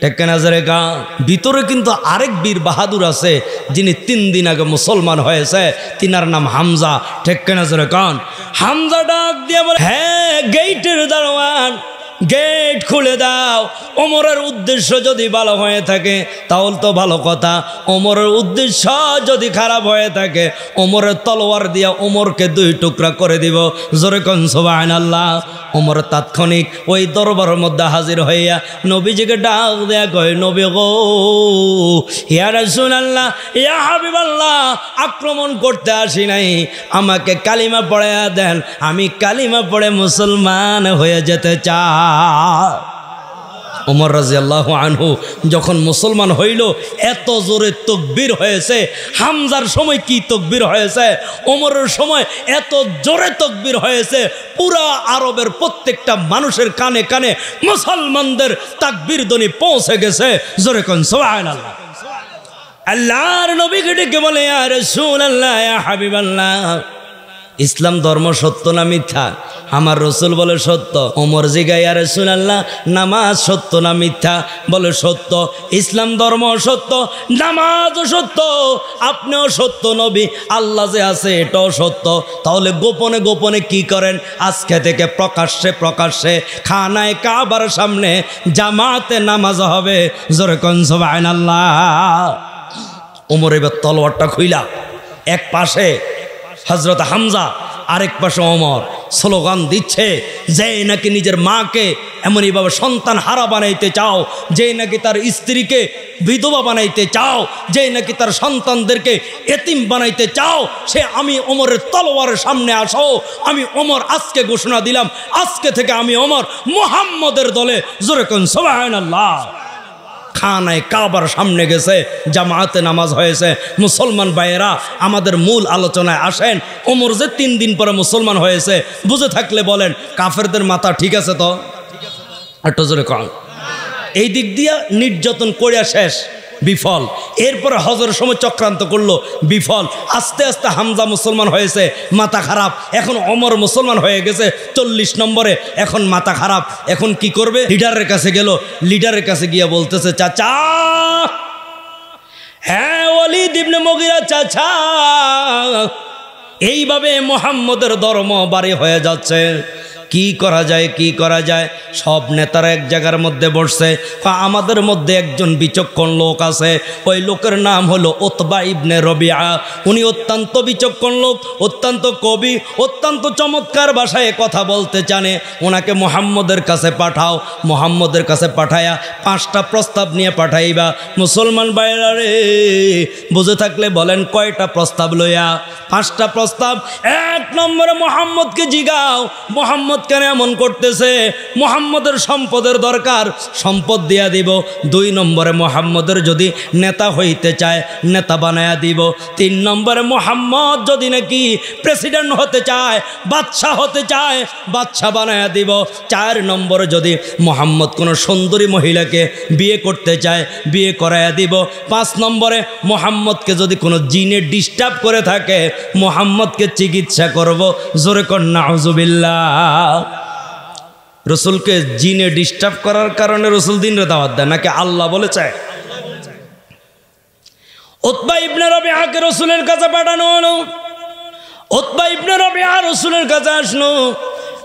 টেক্কা নাজারে গা ভিতরে কিন্তু আরেক বীর বাহাদুর আছে, যিনি 3 দিন আগে মুসলমান হয়েছে, তিনার নাম হামজা। টেক্কা নাজারে কান হামজা ডাক দিয়ে বলে, হ্যাঁ গেটের দারোয়ান, গেট খুলে দাও। ওমরের উদ্দেশ্য যদি ভালো হয়ে থাকে তাহলে তো ভালো কথা, ওমরের উদ্দেশ্য যদি খারাপ হয়ে থাকে ওমরের তলোয়ার দিয়া ওমরকে 2 টুকরা করে দিব। জোরে কোন সুবহানাল্লাহ। ওমর তাৎক্ষণিক ওই দরবারের মধ্যে হাজির হইয়া নবীজিকে ডাক দেয়া কয়, নবী গো, ইয়া রাসূলুল্লাহ, ইয়া হাবিবাল্লাহ, আক্রমণ করতে আসি নাই, আমাকে কালিমা পড়াইয়া দেন, আমি কালিমা পড়ে মুসলমান হয়ে যেতে চাই। ওমর রাদিয়াল্লাহু আনহু যখন মুসলমান হইল এত জোরে তাকবীর হয়েছে। হামজার সময় কি তাকবীর হয়েছে, ওমরের সময় এত জোরে তাকবীর হয়েছে, পুরা আরবের প্রত্যেকটা মানুষের কানে কানে মুসলমানদের তাকবীর ধ্বনি পৌঁছে গেছে। জোরে কোন সুবহানাল্লাহ। আল্লাহর নবীকে ডেকে বলে, ইয়া রাসূলুল্লাহ, ইয়া হাবিবাল্লাহ, ইসলাম ধর্ম সত্য না মিথ্যা? আমার রসুল বলে সত্য। ওমর জিগায়, ইয়া রাসূলুল্লাহ, নামাজ সত্য না মিথ্যা? বলে সত্য। ইসলাম ধর্ম সত্য, নামাজও সত্য, আপনিও সত্য নবী, আল্লাহ যে আছে এটাও সত্য। তাহলে গোপনে গোপনে কি করেন? আজকে থেকে প্রকাশ্যে প্রকাশ্যে খানায় কাবার সামনে জামাতে নামাজ হবে। জোরে কোন সুবহানাল্লাহ। ওমর এবার তলোয়ারটা খুইলা, এক পাশে হযরত হামজা, আরেক পাশে ওমর স্লোগান দিচ্ছে, যে নাকি নিজের মাকে এমনইভাবে সন্তান হারা বানাইতে চাও, যে নাকি তার স্ত্রীকে বিধবা বানাইতে চাও, যে নাকি তার সন্তানদেরকে এতিম বানাইতে চাও, সে আমি ওমরের তলোয়ারের সামনে আসো। আমি ওমর আজকে ঘোষণা দিলাম, আজকে থেকে আমি ওমর মুহাম্মদের দলে। জোরে কোন সুবহানাল্লাহ। খানায় কাবার সামনে গেছে, জামাতে নামাজ হয়েছে। মুসলমান ভাইয়েরা, আমাদের মূল আলোচনায় আসেন। ওমর যে 3 দিন পরে মুসলমান হয়েছে, বুঝে থাকলে বলেন কাফেরদের মাথা ঠিক আছে তো? একটু জোরে কন। এই দিক দিয়া নির্যাতন করিয়া শেষ, বিফল। এরপরে হজরের সময় চক্রান্ত করলো, বিফল। আস্তে আস্তে হামজা মুসলমান হয়েছে, মাথা খারাপ। এখন ওমর মুসলমান হয়ে গেছে 40 নম্বরে, এখন মাথা খারাপ। এখন কি করবে? লিডারের কাছে গেল, লিডারের কাছে গিয়া বলতেছে, চাচা, হ্যাঁ ওয়ালিদ ইবনে মুগীরা চাচা, এইভাবে মুহাম্মদের ধর্ম বাড়ি হয়ে যাচ্ছে, কি করা যায়, কি করা যায়? সব নেতারা এক জায়গার মধ্যে বসছে। আমাদের মধ্যে একজন বিচক্ষণ লোক আছে, ওই লোকের নাম হলো উতবা ইবনে রবিআ। উনি অত্যন্ত বিচক্ষণ লোক, অত্যন্ত কবি, অত্যন্ত চমৎকার ভাষায় কথা বলতে জানে। ওনাকে মুহাম্মদের কাছে পাঠাও। মুহাম্মদের কাছে পাঠায়া 5টা প্রস্তাব নিয়ে পাঠাইবা। মুসলমান ভাইরা রে, বুঝে থাকলে বলেন কয়টা প্রস্তাব লইয়া? 5টা প্রস্তাব। 1 নম্বরে মুহাম্মদকে জিগাও, মুহাম্মদ কেন এমন করতেছে? মুহাম্মদের সম্পদের দরকার, সম্পদ দিয়া দিব। 2 নম্বরে মুহাম্মদের যদি নেতা হইতে চায়, নেতা বানায়া দিব। 3 নম্বরে মুহাম্মদ যদি নাকি প্রেসিডেন্ট হতে চায়, বাদশাহ হতে চায়, বাদশাহ বানায়া দিব। 4 নম্বরে যদি মুহাম্মদ কোনো সুন্দরী মহিলাকে বিয়ে করতে চায়, বিয়ে করায়া দিব। 5 নম্বরে মুহাম্মদকে যদি কোনো জিনে ডিস্টার্ব করে থাকে, মুহাম্মদকে চিকিৎসা করব। জোরে কর নাউজুবিল্লাহ। রসুলকে জিনে ডিস্টার্ব করার কারণে রসুল দিনের দাওয়াত দেয় নাকি আল্লাহ বলেছে? উতবা ইবনে রবিআকে রসুলের কাছে পাঠানো হলো। উতবা ইবনে রবিআ রসুলের কাছে আসলো,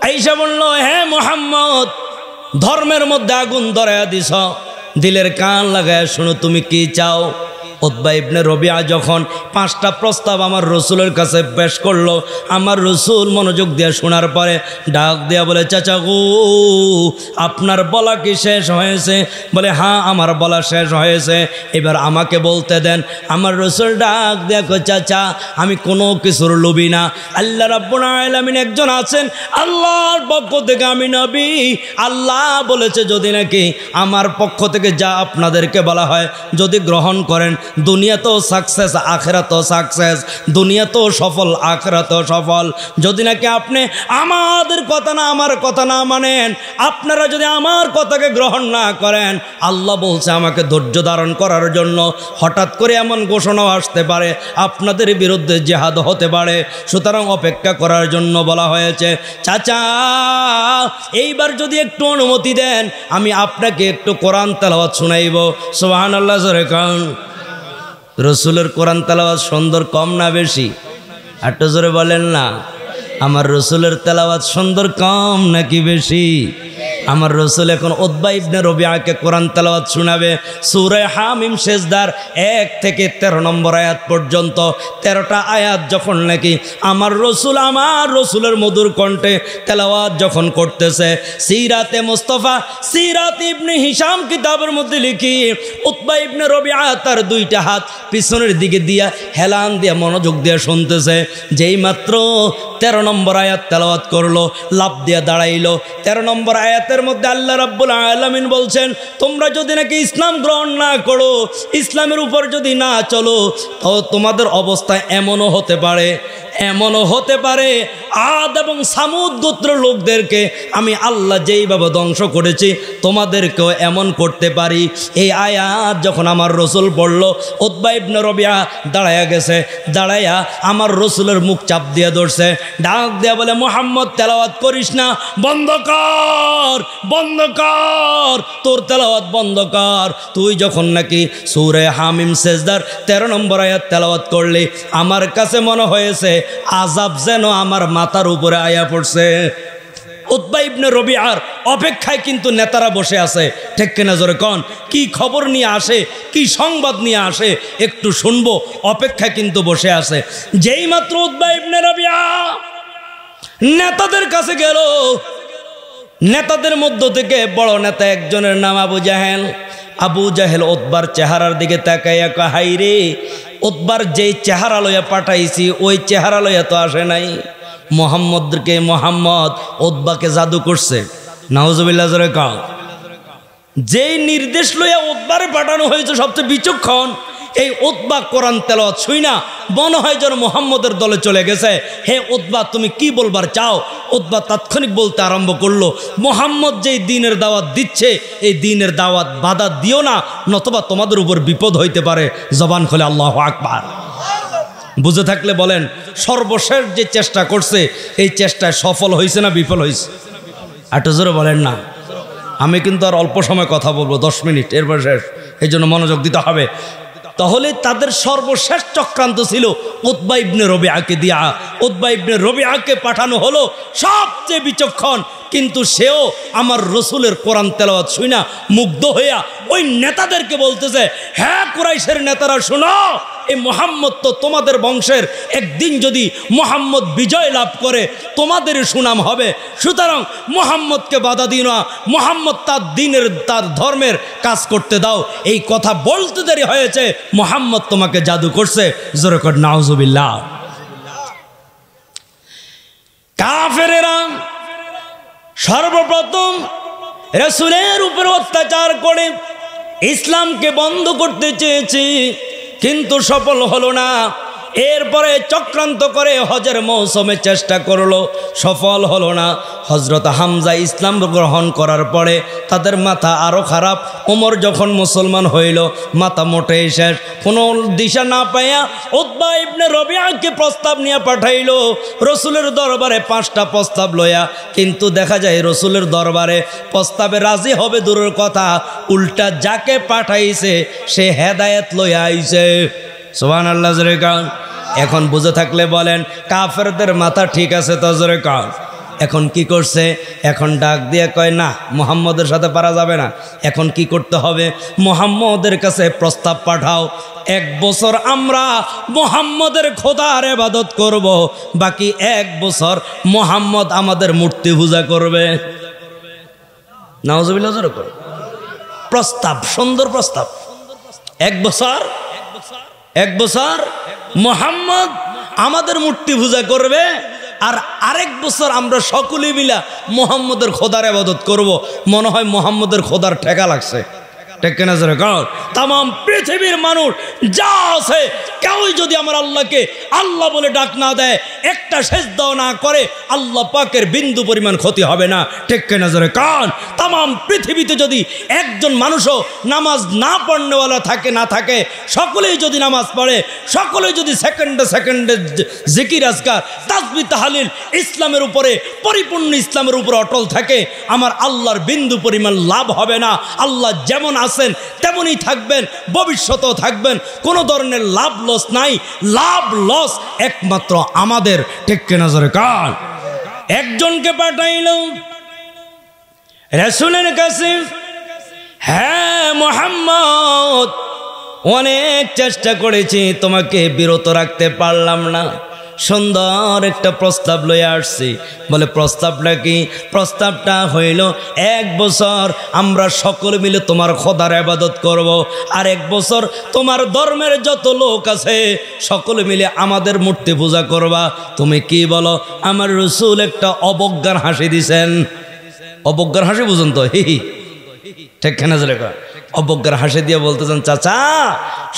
আইসা বলল, হ্যাঁ মুহাম্মদ, ধর্মের মধ্যে আগুন ধরায়া দিছ, দিলের কান লাগায় শোনো, তুমি কি চাও? উতবা ইবনে রবিআ যখন 5টা প্রস্তাব আমার রসুলের কাছে পেশ করলো, আমার রসুল মনোযোগ দিয়ে শোনার পরে ডাক দিয়া বলে, চাচা গো, আপনার বলা কি শেষ হয়েছে? বলে, হ্যাঁ আমার বলা শেষ হয়েছে, এবার আমাকে বলতে দেন। আমার রসুল ডাক দিয়া কই, চাচা আমি কোনো কিছুর লোভী না। আল্লাহ রাব্বুল আলামিন একজন আছেন, আল্লাহর পক্ষ থেকে আমি নবী। আল্লাহ বলেছে যদি নাকি আমার পক্ষ থেকে যা আপনাদেরকে বলা হয় যদি গ্রহণ করেন, দুনিয়াতেও সাকসেস, আখিরাতেও সাকসেস, দুনিয়াতেও সফল, আখিরাতেও সফল। যদি নাকি আপনি আমাদের কথা না, আমার কথা না মানেন, আপনারা যদি আমার কথাকে গ্রহণ না করেন, আল্লাহ বলছে আমাকে ধৈর্য ধারণ করার জন্য হঠাৎ করে এমন ঘোষণাও আসতে পারে, আপনাদের বিরুদ্ধে জিহাদ হতে পারে। সুতরাং অপেক্ষা করার জন্য বলা হয়েছে। চাচা, এইবার যদি একটু অনুমতি দেন, আমি আপনাকে একটু কোরআন তেলাওয়াত শুনাইব। সুবহানাল্লাহ জোরে কোন। রসুলের কোরআন তেলাওয়াত সুন্দর কম না বেশি? একটু জোরে বলেন না। আমার রসুলের তেলাওয়াত সুন্দর কম নাকি বেশি? আমার রসুল এখন উতবা ইবনে রবিআকে কোরআন তেলাওয়াত শোনাবে। সূরা হামিম সেজদার 1 থেকে 13 নম্বর আয়াত পর্যন্ত 13টা আয়াত যখন নাকি আমার রসুলের মধুর কণ্ঠে তেলাওয়াত যখন করতেছে, সিরাতে মুস্তাফা সিরাত ইবনে হিশাম কিতাবের মধ্যে লিখি, উতবা ইবনে রবিআ তার 2টা হাত পিছনের দিকে দিয়া হেলান দিয়া মনোযোগ দিয়ে শুনতেছে। যেই মাত্র 13 নম্বর আয়াত তেলাওয়াত করলো, লাফ দিয়া দাঁড়াইলো। 13 নম্বর আয়াতের মধ্যে আল্লাহ রাব্বুল আলামিন বলছেন, তোমরা যদি নাকি ইসলাম গ্রহণ না করো, ইসলামের উপর যদি না চলো, তো তোমাদের অবস্থা এমনও হতে পারে আদ এবং সামুদ গোত্র লোকদেরকে আমি আল্লাহ যেইভাবে ধ্বংস করেছি, তোমাদেরকেও এমন করতে পারি। এই আয়াত যখন আমার রসুল পড়ল, উতবা ইবনে রবিআ দাঁড়ায়া গেছে। দাঁড়াইয়া আমার রসুলের মুখ চাপ দিয়ে ধরছে, ডাক দেয়া বলে, মুহাম্মদ তেলাওয়াত করিস না, বন্ধ কর, তোর তেলাওয়াত বন্ধ কর। তুই যখন নাকি সূরা হামিম সেজদার 13 নম্বর আয়াত তেলাওয়াত করলি, আমার কাছে মনে হয়েছে আযাব যেন আমার মাথার উপরে আয়া পড়ছে। উতবা ইবনে রবিআর অপেক্ষায় কিন্তু নেতারা বসে আছে, ঠিক কিনা জোরে কোন? কি খবর নিয়ে আসে, কি সংবাদ নিয়ে আসে একটু শুনবো, অপেক্ষায় কিন্তু বসে আছে। যেই মাত্র উতবা ইবনে রবিআ নেতাদের কাছে গেল, নেতাদের মধ্য থেকে বড় নেতা একজনের নাম আবু জাহেল উতবার চেহারার দিকে তাকাইয়া কয়, হাই রে, উতবার যেই চেহারা লইয়া পাঠাইছি ওই চেহারা লইয়া তো আসে নাই। মোহাম্মদ উতবাকে জাদু করছে। নাউজুবিল্লাহ জোরে কও। যেই নির্দেশ লইয়া উতবারে পাঠানো হয়েছে সবচেয়ে বিচক্ষণ, এই উতবা কোরআন তেলাওয়াত শুই না মনে হয় যেন মুহাম্মদের দলে চলে গেছে। হে উতবা, তুমি কি বলবার চাও? উতবা তাৎক্ষণিক বলতে আরম্ভ করলো, মুহাম্মদ যেই দ্বীনের দাওয়াত দিচ্ছে, এই দ্বীনের দাওয়াত বাধা দিও না, নতুবা তোমাদের উপর বিপদ হইতে পারে। জবান খুলে আল্লাহু আকবার। বুঝে থাকলে বলেন, সর্বশেষ যে চেষ্টা করছে এই চেষ্টায় সফল হয়েছে না বিফল হয়েছে? একটু জোরে বলেন না। আমি কিন্তু আর অল্প সময় কথা বলবো, 10 মিনিট, এরপর শেষ। এই জন্য মনোযোগ দিতে হবে। তাহলে তাদের সর্বশেষ চক্রান্ত ছিল উতবা ইবনে রবিআকে দিয়া। উতবা ইবনে রবিআকে পাঠানো হলো সবচেয়ে বিচক্ষণ, কিন্তু সেও আমার রসুলের কোরআন তেলাওয়াত শুই না মুগ্ধ হইয়া ওই নেতাদেরকে বলতেছে, হ্যাঁ কুরাইশের নেতারা শোনো, এই মুহাম্মদ তো তোমাদের বংশের, একদিন যদি মুহাম্মদ বিজয় লাভ করে তোমাদের সুনাম হবে। সুতরাং মুহাম্মদকে বাধা দিও না, মুহাম্মদ তার দ্বীনের, তার ধর্মের কাজ করতে দাও। এই কথা বলতে দেরি হয়েছে, মুহাম্মদ তোমাকে জাদু করছে। জোরে কর নাউজুবিল্লাহ। কাফেরেরা সর্বপ্রথম রাসূলের উপর অত্যাচার করে ইসলামকে বন্ধ করতে চেয়েছে, কিন্তু সফল হলো না। এরপরে চক্রান্ত করে হজের মৌসুমে চেষ্টা করলো, সফল হলো না। হজরত হামজা ইসলাম গ্রহণ করার পরে তাদের মাথা আরও খারাপ। ওমর যখন মুসলমান হইল, মাথা মোটেই শেষ। কোনো দিশা না পাইয়া উতবা ইবনে রবিআকে প্রস্তাব নিয়ে পাঠাইল রসুলের দরবারে, 5টা প্রস্তাব লইয়া। কিন্তু দেখা যায় রসুলের দরবারে প্রস্তাবে রাজি হবে দূরের কথা, উল্টা যাকে পাঠাইছে সে হেদায়েত লইয়া আইছে। সুবহানাল্লাহ জোরে কান। এখন বুঝে থাকলে বলেন, কাফেরদের মাথা ঠিক আছে তো? জোরে কান। এখন কি করছে? এখন ডাক দিয়ে কয়, না, মুহাম্মদের সাথে পারা যাবে না। এখন কি করতে হবে? মুহাম্মদের কাছে প্রস্তাব পাঠাও, 1 বছর আমরা মুহাম্মদের খোদার ইবাদত করব, বাকি 1 বছর মুহাম্মদ আমাদের মূর্তি পূজা করবে। নাউজুবিল্লাহ জোরে কর। প্রস্তাব, সুন্দর প্রস্তাব। 1 বছর মুহাম্মদ আমাদের মূর্তি পূজা করবে, আর আরেক বছর আমরা সকলে মিলা মুহাম্মদের খোদার ইবাদত করব। মনে হয় মুহাম্মদের খোদার ঠেকা লাগছে, ঠিক কিনা জোরে কর? তাম পৃথিবীর মানুষ যা আছে কেউই যদি আমার আল্লাহকে আল্লাহ বলে ডাক না দেয়, একটা সেজদাও না করে, আল্লাহ পাকের বিন্দু পরিমাণ ক্ষতি হবে না। ঠিক কিনা জোরে কর? তাম পৃথিবীতে যদি একজন মানুষও নামাজ না পড়নেওয়ালা থাকে না থাকে, সকলেই যদি নামাজ পড়ে, সকলেই যদি সেকেন্ডে সেকেন্ডে জিকির আজকার তাসবিহ তাহলিল ইসলামের উপরে, পরিপূর্ণ ইসলামের উপরে অটল থাকে, আমার আল্লাহর বিন্দু পরিমাণ লাভ হবে না। আল্লাহ যেমন আছেন তেমনই থাকবেন, ভবিষ্যতেও থাকবেন। কোনো ধরনের লাভ লস নাই, লাভ লস একমাত্র আমাদের। ঠিক কিনা জোরে কান? একজনকে পাঠাইল রাসূলের কাছে, হ্যাঁ মুহাম্মদ, অনেক চেষ্টা করেছি, তোমাকে বিরত রাখতে পারলাম না, সুন্দর একটা প্রস্তাব লয়ে আসছি। বলে প্রস্তাবটা কি? প্রস্তাবটা হইল 1 বছর আমরা সকলে মিলে তোমার খোদার ইবাদত করব, আর 1 বছর তোমার ধর্মের যত লোক আছে সকলে মিলে আমাদের মূর্তি পূজা করবা। তুমি কি বলো? আমার রাসূল একটা অবজ্ঞার হাসি দিছেন। অবজ্ঞার হাসি বুঝুন তো, হি হি, ঠিক কেনা জোরে কর? অবজ্ঞার হাসি দিয়ে বলতেছেন, চাচা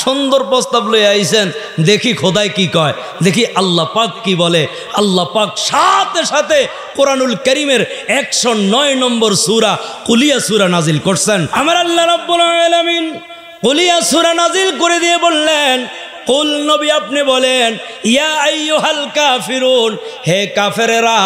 সুন্দর প্রস্তাব লয়ে আইছেন, দেখি খোদাই কি কয়, দেখি আল্লাহ পাক কি বলে। আল্লাহ পাক সাথে সাথে কোরআনুল কারীমের 109 নম্বর সূরা কুলিয়া সূরা নাজিল করছেন। আমার আল্লাহ রাব্বুল আলামিন কুলিয়া সূরা নাজিল করে দিয়ে বললেন, কুল নবী আপনি বলেন, ইয়া আইয়ুহাল কাফিরুন, হে কাফেরেরা,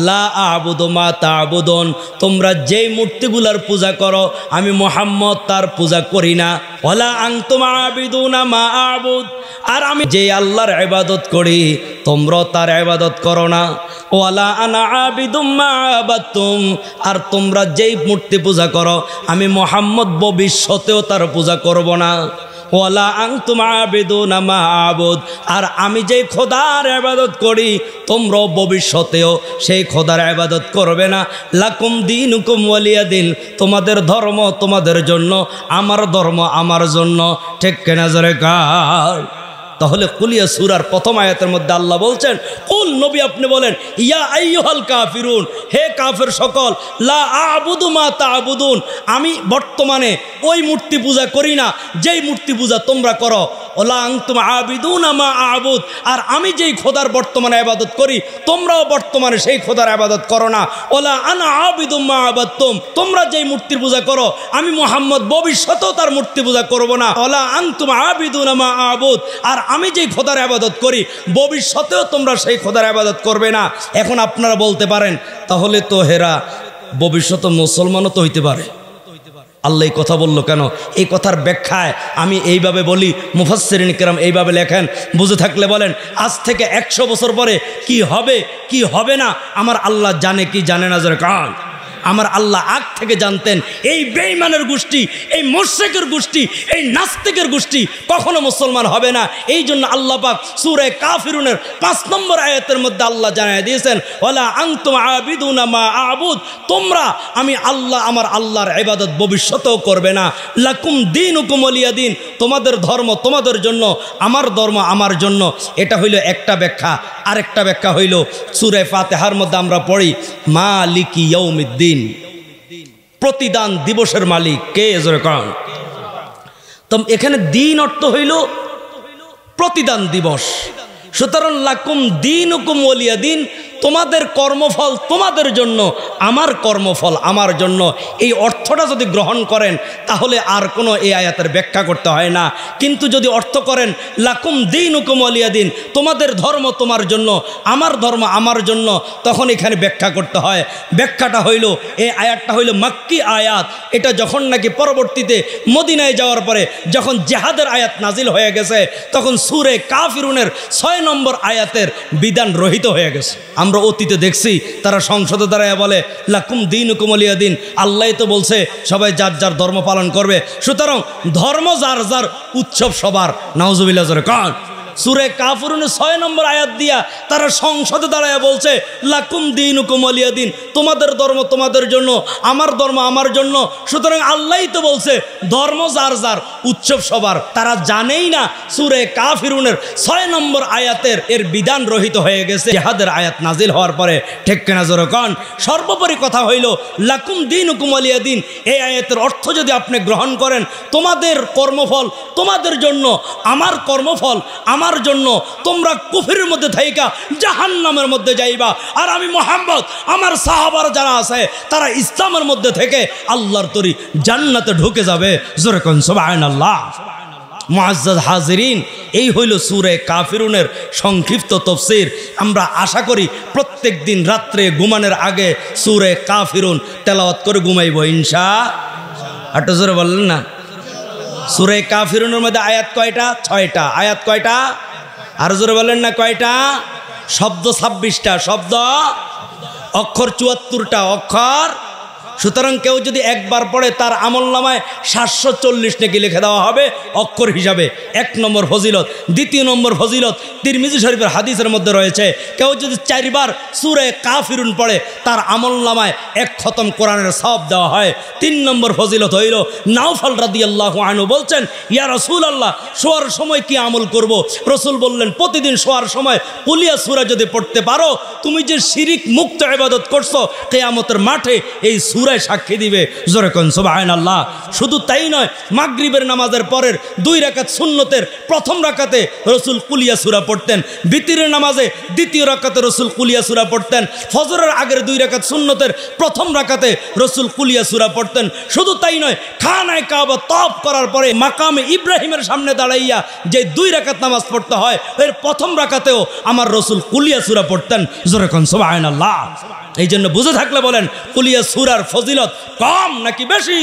লা আ'বুদু মা তা'বুদুন, তোমরা যেই মূর্তিগুলার পূজা করো আমি মুহাম্মদ তার পূজা করি না। ওয়ালা আনতুম আ'বিদুনা মা আ'বুদ, আর আমি যেই আল্লাহর ইবাদত করি তোমরাও তার ইবাদত করো না। ওয়ালা আনা আ'বিদুম মা আ'বাদতুম, আর তোমরা যেই মূর্তি পূজা করো আমি মুহাম্মদ ভবিষ্যতেও তার পূজা করব না। ওয়ালা আনতুম আ'বিদুনা মা আ'বুদ, আর আমি যেই খোদার ইবাদত করি তোমরাও ভবিষ্যতেও সেই খোদার ইবাদত করবে না। লাকুম দীনুকুম ওয়ালিয়া দিন, তোমাদের ধর্ম তোমাদের জন্য, আমার ধর্ম আমার জন্য। ঠিক কিনা জোরে কার? তাহলে কুলিয়া সূরার প্রথম আয়াতের মধ্যে আল্লাহ বলছেন, কুল নবী আপনি বলেন, ইয়া আইয়ুহাল কাফিরুন, হে কাফের সকল, লা আ'বুদু মা তা'বুদুন, আমি বর্তমানে ওই মূর্তি পূজা করি না যেই মূর্তি পূজা তোমরা করো। ওয়ালা আনতুম আ'বিদুনা মা আ'বুদ, আর আমি যেই খোদার বর্তমানে ইবাদত করি তোমরাও বর্তমানে সেই খোদার ইবাদত করো না। ওয়ালা আনা আ'বিদু মা আ'বাদতুম, তোমরা যেই মূর্তির পূজা করো আমি মুহাম্মদ ভবিষ্যতেও তার মূর্তি পূজা করব না। ওয়ালা আনতুম আ'বিদুনা মা আ'বুদ, আর আমি যেই খোদার ইবাদত করি ভবিষ্যতেও তোমরা সেই খোদার ইবাদত করবে না। এখন আপনারা বলতে পারেন, তাহলে তো হেরা ভবিষ্যতে মুসলমানও তো হইতে পারে, আল্লাহ এই কথা বলল কেন? এই কথার ব্যাখ্যায় আমি এইভাবে বলি, মুফাসসিরিন কিরাম এইভাবে লেখেন, বুঝে থাকলে বলেন, আজ থেকে 100 বছর পরে কি হবে কি হবে না আমার আল্লাহ জানে কি জানে না জোরে কান? আমার আল্লাহ আগ থেকে জানতেন এই বেঈমানের গোষ্ঠী, এই মুশরিকের গোষ্ঠী, এই নাস্তিকের গোষ্ঠী কখনো মুসলমান হবে না। এই জন্য আল্লাহ পাক সূরা কাফিরুনের 5 নম্বর আয়াতের মধ্যে আল্লাহ জানিয়ে দিয়েছেন, ওয়ালা আনতুম আ'বিদুনা মা আ'বুদ, তোমরা আমি আল্লাহ আমার আল্লাহর ইবাদত ভবিষ্যতেও করবে না। লাকুম দীনুকুম ওয়ালিয়া দিন, তোমাদের ধর্ম তোমাদের জন্য, আমার ধর্ম আমার জন্য। এটা হইল একটা ব্যাখ্যা। আরেকটা ব্যাখ্যা হইল সূরা ফাতিহার মধ্যে আমরা পড়ি, মালিকি ইয়াউমিদ্দিন, প্রতিদান দিবসের মালিক কে? জোরে কোন? তো এখানে দিন অর্থ হইল প্রতিদান দিবস। সুতরাং লাকুম দীনুকুম ওয়ালিয়া দিন, তোমাদের কর্মফল তোমাদের জন্য, আমার কর্মফল আমার জন্য। এই অর্থটা যদি গ্রহণ করেন তাহলে আর কোনো এই আয়াতের ব্যাখ্যা করতে হয় না। কিন্তু যদি অর্থ করেন লাকুম দীনুকুম ওয়ালিয়া দিন, তোমাদের ধর্ম তোমার জন্য, আমার ধর্ম আমার জন্য, তখন এখানে ব্যাখ্যা করতে হয়। ব্যাখ্যাটা হইল, এই আয়াতটা হইল মাক্কি আয়াত। এটা যখন নাকি পরবর্তীতে মদিনায় যাওয়ার পরে যখন জিহাদের আয়াত নাজিল হয়ে গেছে, তখন সূরা কাফিরুনের 6 নম্বর আয়াতের বিধান রহিত হয়ে গেছে। আমরা অতীতে দেখছি তারা সংসদে দাঁড়ায় বলে লাকুম দীনুকুম ওয়ালিয়া দিন, আল্লাহ তো বলছে সবাই যার যার ধর্ম পালন করবে। সুতরাং ধর্ম যার যার, উৎসব সবার। নাউজুবিল্লাহ জোরে কান। সূরা কাফিরুনের 6 নম্বর আয়াত দিয়া তারা সংসদে দাঁড়ায় বলছে লাকুম দীনুকুম ওয়ালিয়া দিন, তোমাদের ধর্ম তোমাদের জন্য, আমার ধর্ম আমার জন্য। সুতরাং আল্লাহই তো বলছে ধর্ম যার যার, উৎসব সবার। তারা জানেই না সূরা কাফিরুনের 6 নম্বর আয়াতের এর বিধান রহিত হয়ে গেছে জিহাদের আয়াত নাজিল হওয়ার পরে। ঠিক কিনা জোরে কোন? সর্বোপরি কথা হইল লাকুম দীনুকুম ওয়ালিয়া দিন, এই আয়াতের অর্থ যদি আপনি গ্রহণ করেন, তোমাদের কর্মফল তোমাদের জন্য, আমার কর্মফল আমার জন্য, তোমরা কুফরের মধ্যে থাইকা জাহান্নামের মধ্যে যাইবা, আর আমি মুহাম্মদ আমার সাহাবার যারা আছে তারা ইসলামের মধ্যে থেকে আল্লাহর তরি জান্নাতে ঢুকে যাবে। জোরে কোন সুবহানাল্লাহ। মুআজ্জাজ হাজিরিন, এই হইল সূরা কাফিরুনের সংক্ষিপ্ত তাফসীর। আমরা আশা করি প্রত্যেক দিন রাত্রে ঘুমানোর আগে সূরা কাফিরুন তেলাওয়াত করে ঘুমাইব ইনশাআল্লাহ। একটু জোরে বললেন না? সূরা কাফিরুনের মধ্যে আয়াত কয়টা? 6টা। আয়াত কয়টা? আর জোরে বলেন না কয়টা? শব্দ 26টা, শব্দ অক্ষর 74টা অক্ষর। সুতরাং কেউ যদি একবার পড়ে তার আমলনামায় 740 নেকি লিখে দেওয়া হবে অক্ষর হিসাবে। 1 নম্বর ফজিলত। 2 নম্বর ফজিলত তিরমিজি শরীফের হাদিসের মধ্যে রয়েছে, কেউ যদি 4 বার সূরা কাফিরুন পড়ে তার আমলনামায় 1 খতম কোরআনের সওয়াব দেওয়া হয়। 3 নম্বর ফজিলত হইল নাওফল রাদিয়াল্লাহু আনহু বলছেন, ইয়া রাসূলুল্লাহ, শোয়ার সময় কি আমল করব? রাসূল বললেন, প্রতিদিন শোয়ার সময় কুলিয়া সূরা যদি পড়তে পারো, তুমি যে শিরিক মুক্ত ইবাদত করছো কিয়ামতের মাঠে এই সূরায় সাক্ষী দিবে। জোরে কোন সুবহানাল্লাহ। শুধু তাই নয়, মাগরিবের নামাজের পরের 2 রাকাত সুন্নতের প্রথম রাকাতে রাসূল কুলিয়া সূরা পড়তেন, বিতিরের নামাজে দ্বিতীয় রাকাতে রাসূল কুলিয়া সূরা পড়তেন, ফজরের আগের 2 রাকাত সুন্নতের প্রথম রাকাতে রাসূল কুলিয়া সূরা পড়তেন। শুধু তাই নয়, খানায়ে কাবা তওয়াফ করার পরে মাকামে ইব্রাহিমের সামনে দাঁড়াইয়া যে 2 রাকাত নামাজ পড়তে হয়, এর প্রথম রাকাতেও আমার রাসূল কুলিয়া সূরা পড়তেন। জোরে কোন সুবহানাল্লাহ। এই জন্য বুঝে থাকলে বলেন, কুলিয়া সূরার ফজিলত কম নাকি বেশি?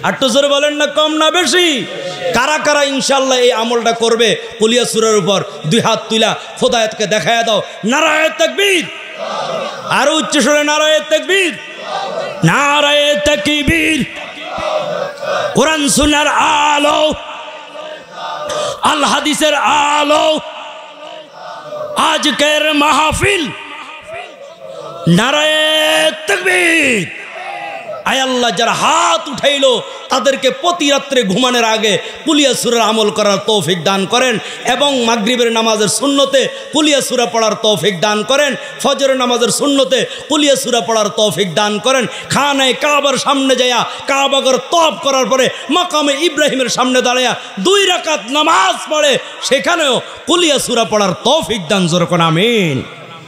একটু জোরে বলেন না, কম না বেশি? কারা কারা ইনশাআল্লাহ এই আমলটা করবে? কুলিয়া সূরার উপর 2 হাত তুলা খোদায়েতকে দেখায়া দাও। নারায়ে তাকবীর। আরো উচ্চ স্বরে নারায়ে তাকবীর, নারায়ে তাকবীর। কোরআন সুন্নাহর আলো, আল হাদিসের আলো, আজকের মাহফিল। নারায়ে তাকবীর। আয় আল্লাহ, যারা হাত উঠাইলো তাদেরকে প্রতি রাত্রে ঘুমানোর আগে কুলিয়া সূরার আমল করার তৌফিক দান করেন, এবং মাগরিবের নামাজের সুন্নতে কুলিয়া সূরা পড়ার তৌফিক দান করেন, ফজরের নামাজের সুন্নতে কুলিয়া সূরা পড়ার তৌফিক দান করেন। খানায়ে কাবার সামনে যায়া কাবাগর তওয়াফ করার পরে মাকামে ইব্রাহিমের সামনে দাঁড়ায়া 2 রাকাত নামাজ পড়ে সেখানেও কুলিয়া সূরা পড়ার তৌফিক দান। জোরে কোন আমিন।